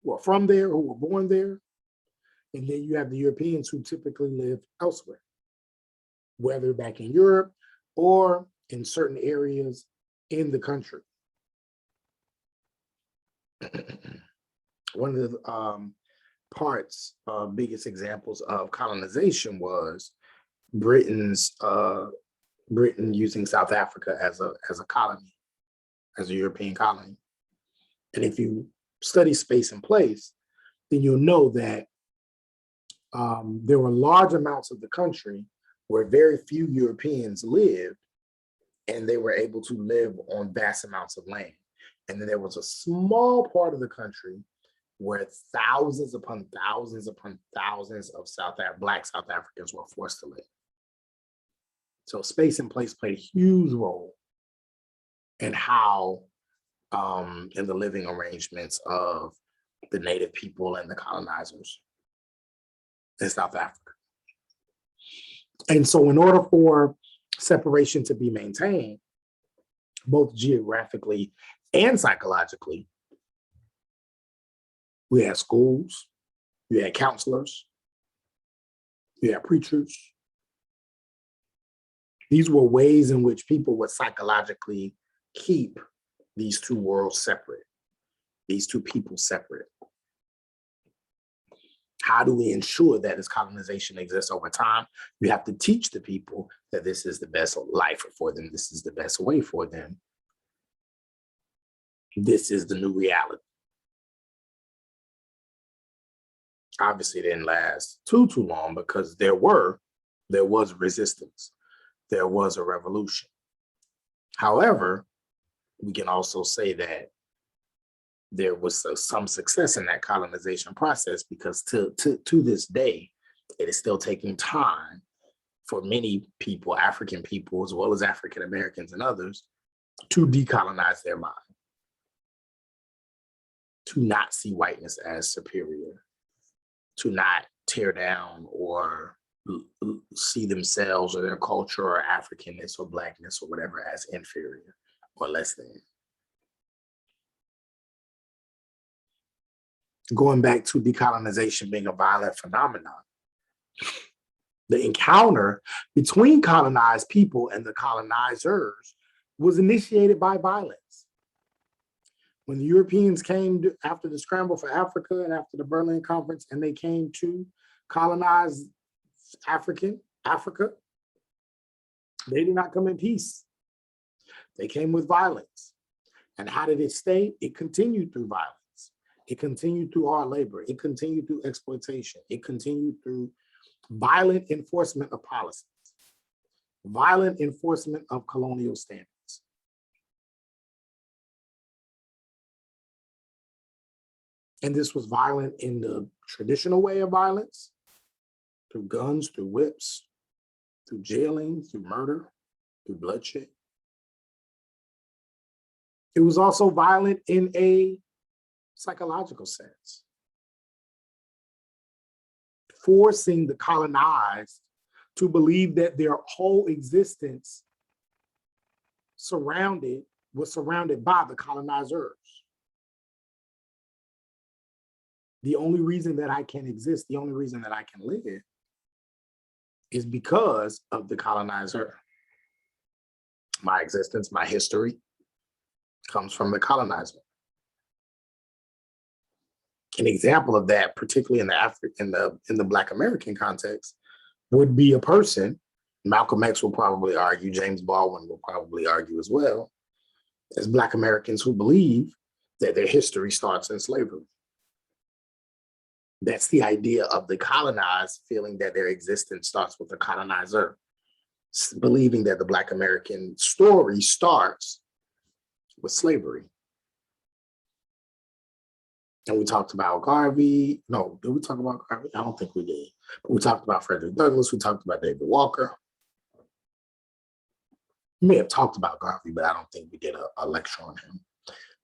who are from there, who were born there, and then you have the Europeans who typically live elsewhere, whether back in Europe or in certain areas in the country. One of the biggest examples of colonization was Britain using South Africa as a colony, as a European colony. And if you study space and place, then you'll know that there were large amounts of the country where very few Europeans lived, and they were able to live on vast amounts of land. And then there was a small part of the country where thousands upon thousands upon thousands of Black South Africans were forced to live. So space and place played a huge role in how, in the living arrangements of the native people and the colonizers in South Africa. And so in order for separation to be maintained, both geographically and psychologically, we had schools, we had counselors, we had preachers. These were ways in which people would psychologically keep these two worlds separate, these two people separate. How do we ensure that this colonization exists over time? You have to teach the people that this is the best life for them. This is the best way for them. This is the new reality. Obviously, it didn't last too long because there was resistance. There was a revolution. However, we can also say that there was some success in that colonization process, because to this day, it is still taking time for many people, African people, as well as African Americans and others, to decolonize their mind, to not see whiteness as superior, to not tear down or see themselves or their culture or Africanness or Blackness or whatever as inferior or less than. Going back to decolonization being a violent phenomenon, the encounter between colonized people and the colonizers was initiated by violence. When the Europeans came after the Scramble for Africa and after the Berlin Conference, and they came to colonize Africa, they did not come in peace. They came with violence. And how did it stay? It continued through violence. It continued through hard labor. It continued through exploitation. It continued through violent enforcement of policies, violent enforcement of colonial standards. And this was violent in the traditional way of violence, through guns, through whips, through jailing, through murder, through bloodshed. It was also violent in a psychological sense, forcing the colonized to believe that their whole existence was surrounded by the colonizers. The only reason that I can exist, the only reason that I can live is because of the colonizer. My existence, my history comes from the colonizer. An example of that, particularly in the Black American context, would be a person. Malcolm X will probably argue, James Baldwin will probably argue as well, as Black Americans who believe that their history starts in slavery. That's the idea of the colonized feeling that their existence starts with the colonizer, believing that the Black American story starts with slavery. And we talked about Garvey. No, did we talk about Garvey? I don't think we did. But we talked about Frederick Douglass. We talked about David Walker. We may have talked about Garvey, but I don't think we did a lecture on him.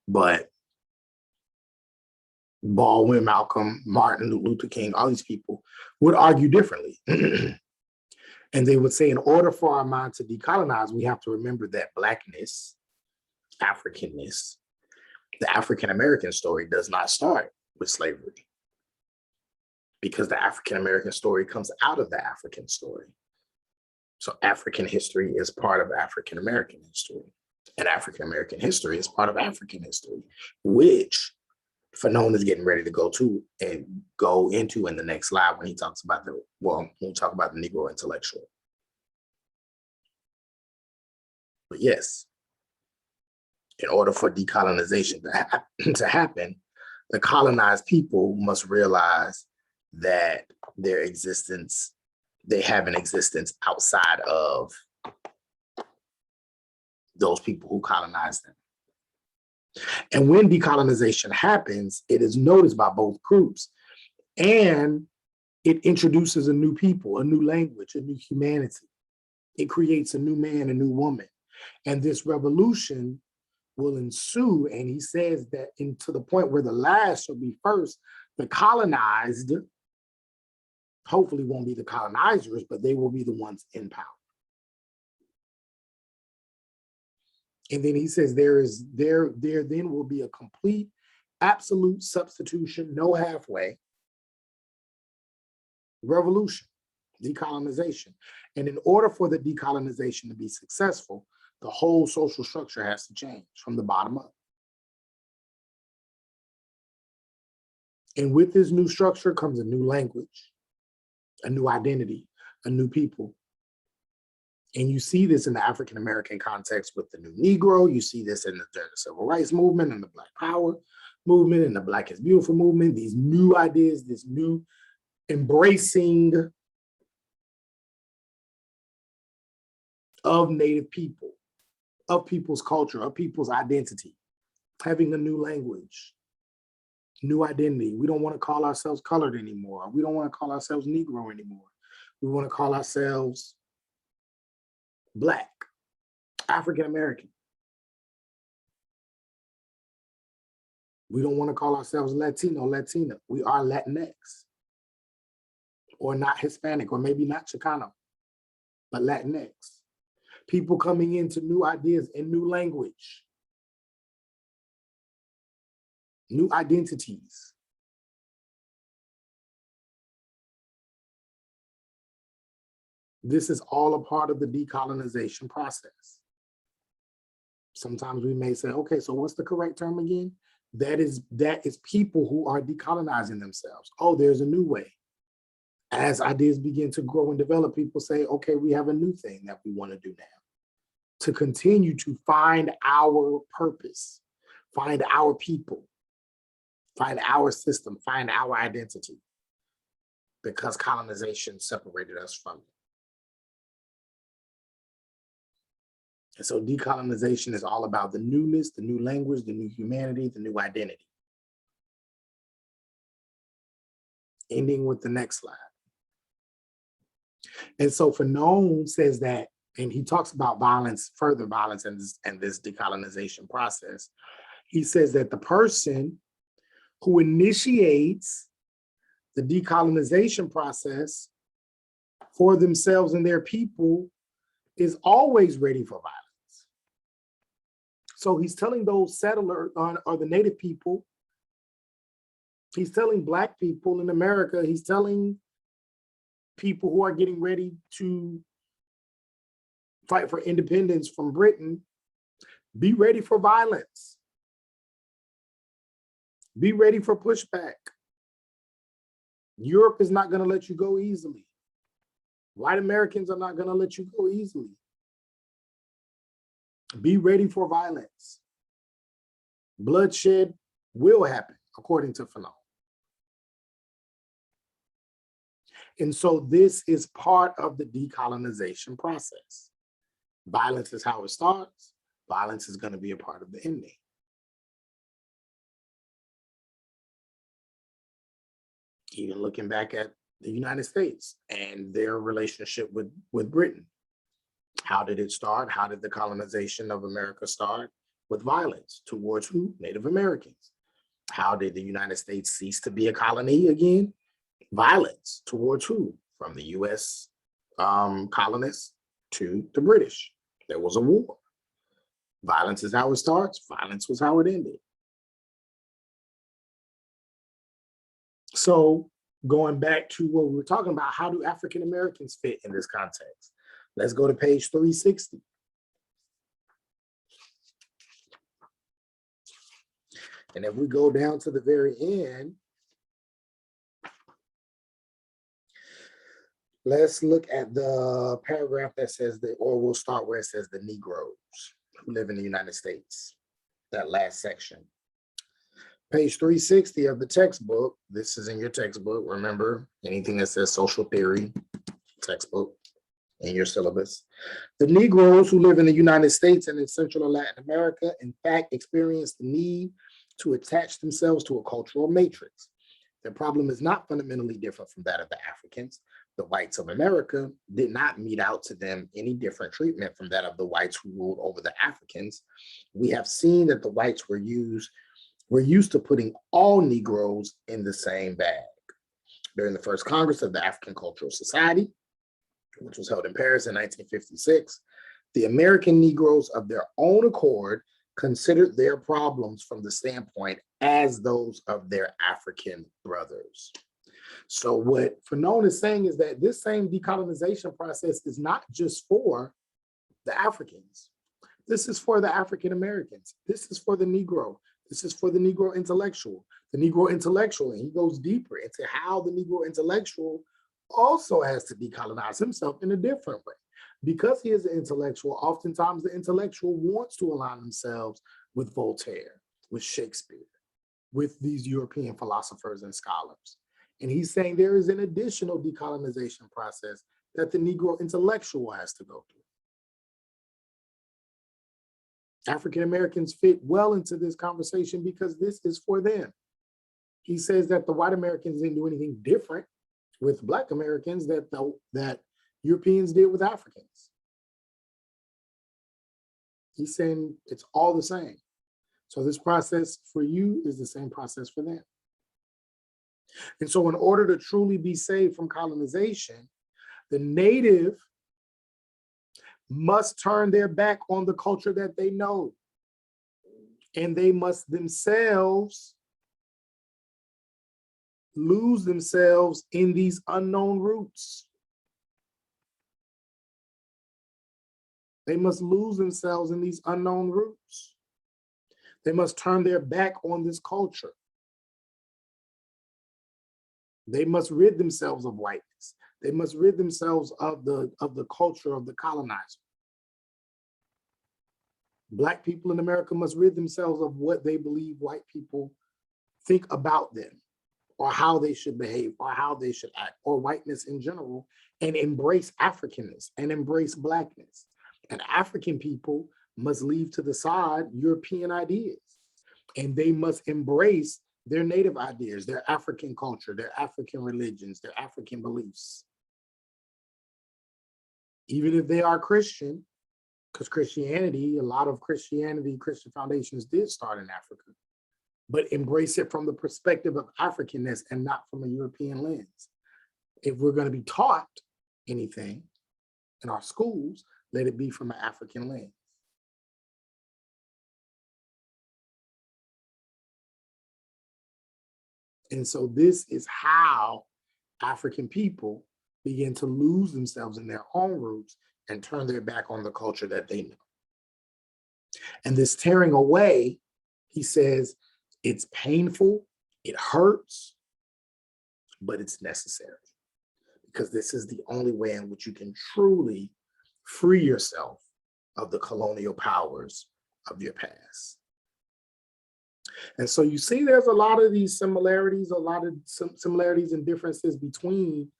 But Baldwin, Malcolm, Martin Luther King, all these people would argue differently. And they would say, in order for our mind to decolonize, we have to remember that Blackness, Africanness, the African-American story does not start with slavery, because the African-American story comes out of the African story. So African history is part of African-American history, and African-American history is part of African history, which Fanon is getting ready to go into in the next slide when he talks about when we talk about the Negro intellectual. But yes, in order for decolonization to happen, the colonized people must realize that they have an existence outside of those people who colonized them. And when decolonization happens, it is noticed by both groups, and it introduces a new people, a new language, a new humanity. It creates a new man, a new woman. And this revolution will ensue. And he says that to the point where the last shall be first. The colonized hopefully won't be the colonizers, but they will be the ones in power. And then he says there then will be a complete, absolute substitution, no halfway, revolution, decolonization. And in order for the decolonization to be successful, the whole social structure has to change from the bottom up. And with this new structure comes a new language, a new identity, a new people. And you see this in the African-American context with the new Negro. You see this in the Civil Rights Movement and the Black Power movement and the Black is Beautiful movement, these new ideas, this new embracing of Native people, of people's culture, of people's identity, having a new language, new identity. We don't want to call ourselves colored anymore. We don't want to call ourselves Negro anymore. We want to call ourselves Black, African-American. We don't want to call ourselves Latino, Latina. We are Latinx, or not Hispanic, or maybe not Chicano, but Latinx. People coming into new ideas and new language, new identities. This is all a part of the decolonization process. Sometimes we may say, okay, so what's the correct term again? That is people who are decolonizing themselves. Oh, there's a new way. As ideas begin to grow and develop, people say, okay, we have a new thing that we want to do now. To continue to find our purpose, find our people, find our system, find our identity, because colonization separated us from it. And so decolonization is all about the newness, the new language, the new humanity, the new identity. Ending with the next slide. And so Fanon says that, and he talks about violence, further violence in this decolonization process. He says that the person who initiates the decolonization process for themselves and their people is always ready for violence. So he's telling those settlers or the Native people, he's telling Black people in America, he's telling people who are getting ready to fight for independence from Britain, be ready for violence. Be ready for pushback. Europe is not going to let you go easily. White Americans are not going to let you go easily. Be ready for violence. Bloodshed will happen, according to Fanon. And so this is part of the decolonization process. Violence is how it starts. Violence is going to be a part of the ending. Even looking back at the United States and their relationship with Britain. How did it start? How did the colonization of America start? With violence towards who? Native Americans. How did the United States cease to be a colony again? Violence towards who? From the US colonists to the British. There was a war. Violence is how it starts. Violence was how it ended. So going back to what we were talking about, how do African Americans fit in this context? Let's go to page 360. And if we go down to the very end, let's look at the paragraph that says or we'll start where it says the Negroes who live in the United States, that last section. Page 360 of the textbook, this is in your textbook, remember, anything that says social theory, textbook, in your syllabus. The Negroes who live in the United States and in Central and Latin America, in fact, experience the need to attach themselves to a cultural matrix. Their problem is not fundamentally different from that of the Africans. The whites of America did not mete out to them any different treatment from that of the whites who ruled over the Africans. We have seen that the whites were used to putting all Negroes in the same bag. During the first Congress of the African Cultural Society, which was held in Paris in 1956, the American Negroes of their own accord considered their problems from the standpoint as those of their African brothers. So what Fanon is saying is that this same decolonization process is not just for the Africans. This is for the African Americans. This is for the Negro. This is for the Negro intellectual. The Negro intellectual, and he goes deeper into how the Negro intellectual also has to decolonize himself in a different way. Because he is an intellectual, oftentimes the intellectual wants to align themselves with Voltaire, with Shakespeare, with these European philosophers and scholars. And he's saying there is an additional decolonization process that the Negro intellectual has to go through. African Americans fit well into this conversation because this is for them. He says that the white Americans didn't do anything different with Black Americans that Europeans did with Africans. He's saying it's all the same. So this process for you is the same process for them. And so in order to truly be saved from colonization, the native must turn their back on the culture that they know. And they must themselves lose themselves in these unknown roots. They must lose themselves in these unknown roots. They must turn their back on this culture. They must rid themselves of whiteness. They must rid themselves of the culture of the colonizer. Black people in America must rid themselves of what they believe white people think about them, or how they should behave, or how they should act, or whiteness in general, and embrace Africanness and embrace Blackness. And African people must leave to the side European ideas, and they must embrace their native ideas, their African culture, their African religions, their African beliefs. Even if they are Christian, because Christianity, a lot of Christian foundations did start in Africa, but embrace it from the perspective of Africanness and not from a European lens. If we're going to be taught anything in our schools, let it be from an African lens. And so this is how African people begin to lose themselves in their own roots and turn their back on the culture that they know. And this tearing away, he says, it's painful, it hurts, but it's necessary, because this is the only way in which you can truly free yourself of the colonial powers of your past. And so you see there's a lot of these similarities, a lot of similarities and differences between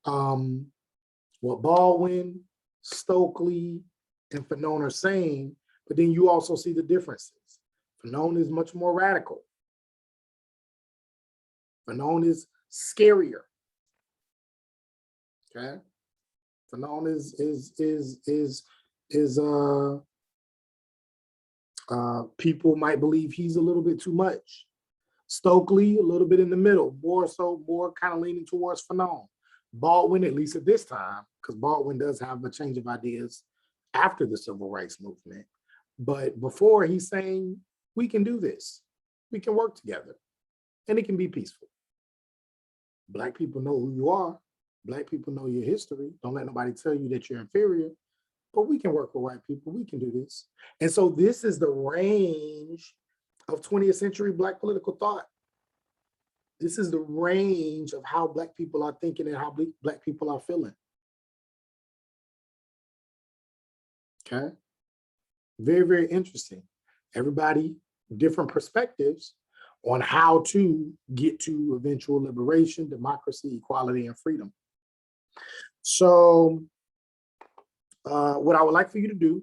what Baldwin, Stokely, and Fanon are saying, but then you also see the differences. Fanon is much more radical. Fanon is scarier. Okay, Fanon people might believe he's a little bit too much. Stokely, a little bit in the middle, more kind of leaning towards Fanon. Baldwin, at least at this time, because Baldwin does have a change of ideas after the civil rights movement. But before, he's saying, we can do this. We can work together, and it can be peaceful. Black people know who you are. Black people know your history. Don't let nobody tell you that you're inferior, but we can work with white people. We can do this. And so this is the range of 20th century Black political thought. This is the range of how Black people are thinking and how Black people are feeling. Okay. Very, very interesting. Everybody, different perspectives on how to get to eventual liberation, democracy, equality, and freedom. So what I would like for you to do,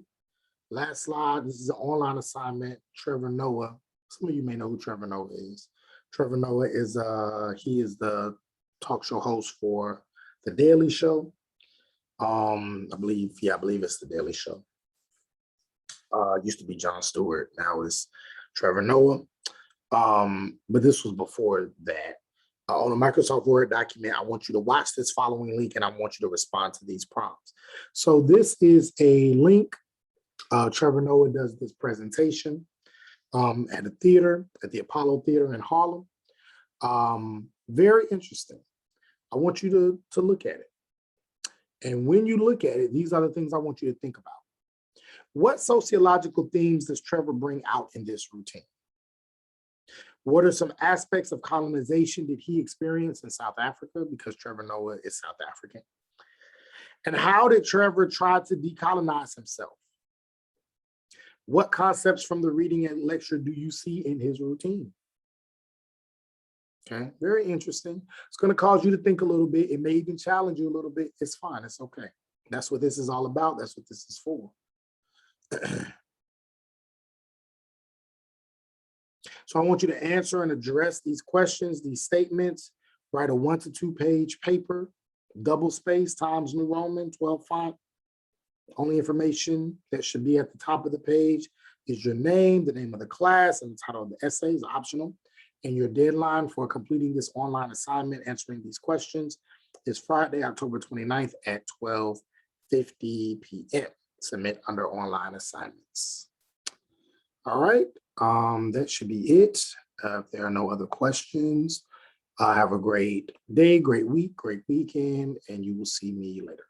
last slide, this is an online assignment, Trevor Noah. Some of you may know who Trevor Noah is. Trevor Noah is, he is the talk show host for The Daily Show. I believe it's The Daily Show. Used to be Jon Stewart, now it's Trevor Noah. But this was before that. On a Microsoft Word document, I want you to watch this following link and I want you to respond to these prompts. So this is a link. Trevor Noah does this presentation at a theater, at the Apollo Theater in Harlem. Very interesting. I want you to look at it. And when you look at it, these are the things I want you to think about. What sociological themes does Trevor bring out in this routine? What are some aspects of colonization did he experience in South Africa? Because Trevor Noah is South African. And how did Trevor try to decolonize himself? What concepts from the reading and lecture do you see in his routine? Okay, very interesting. It's going to cause you to think a little bit. It may even challenge you a little bit. It's fine. It's okay. That's what this is all about. That's what this is for. So I want you to answer and address these questions, these statements. Write a 1 to 2 page paper, double space, Times New Roman, 12 font. Only information that should be at the top of the page is your name, the name of the class, and the title of the essay is optional. And your deadline for completing this online assignment, answering these questions, is Friday, October 29th at 12:50 p.m. Submit under online assignments. All right, that should be it. If there are no other questions, have a great day, great week, great weekend, and you will see me later.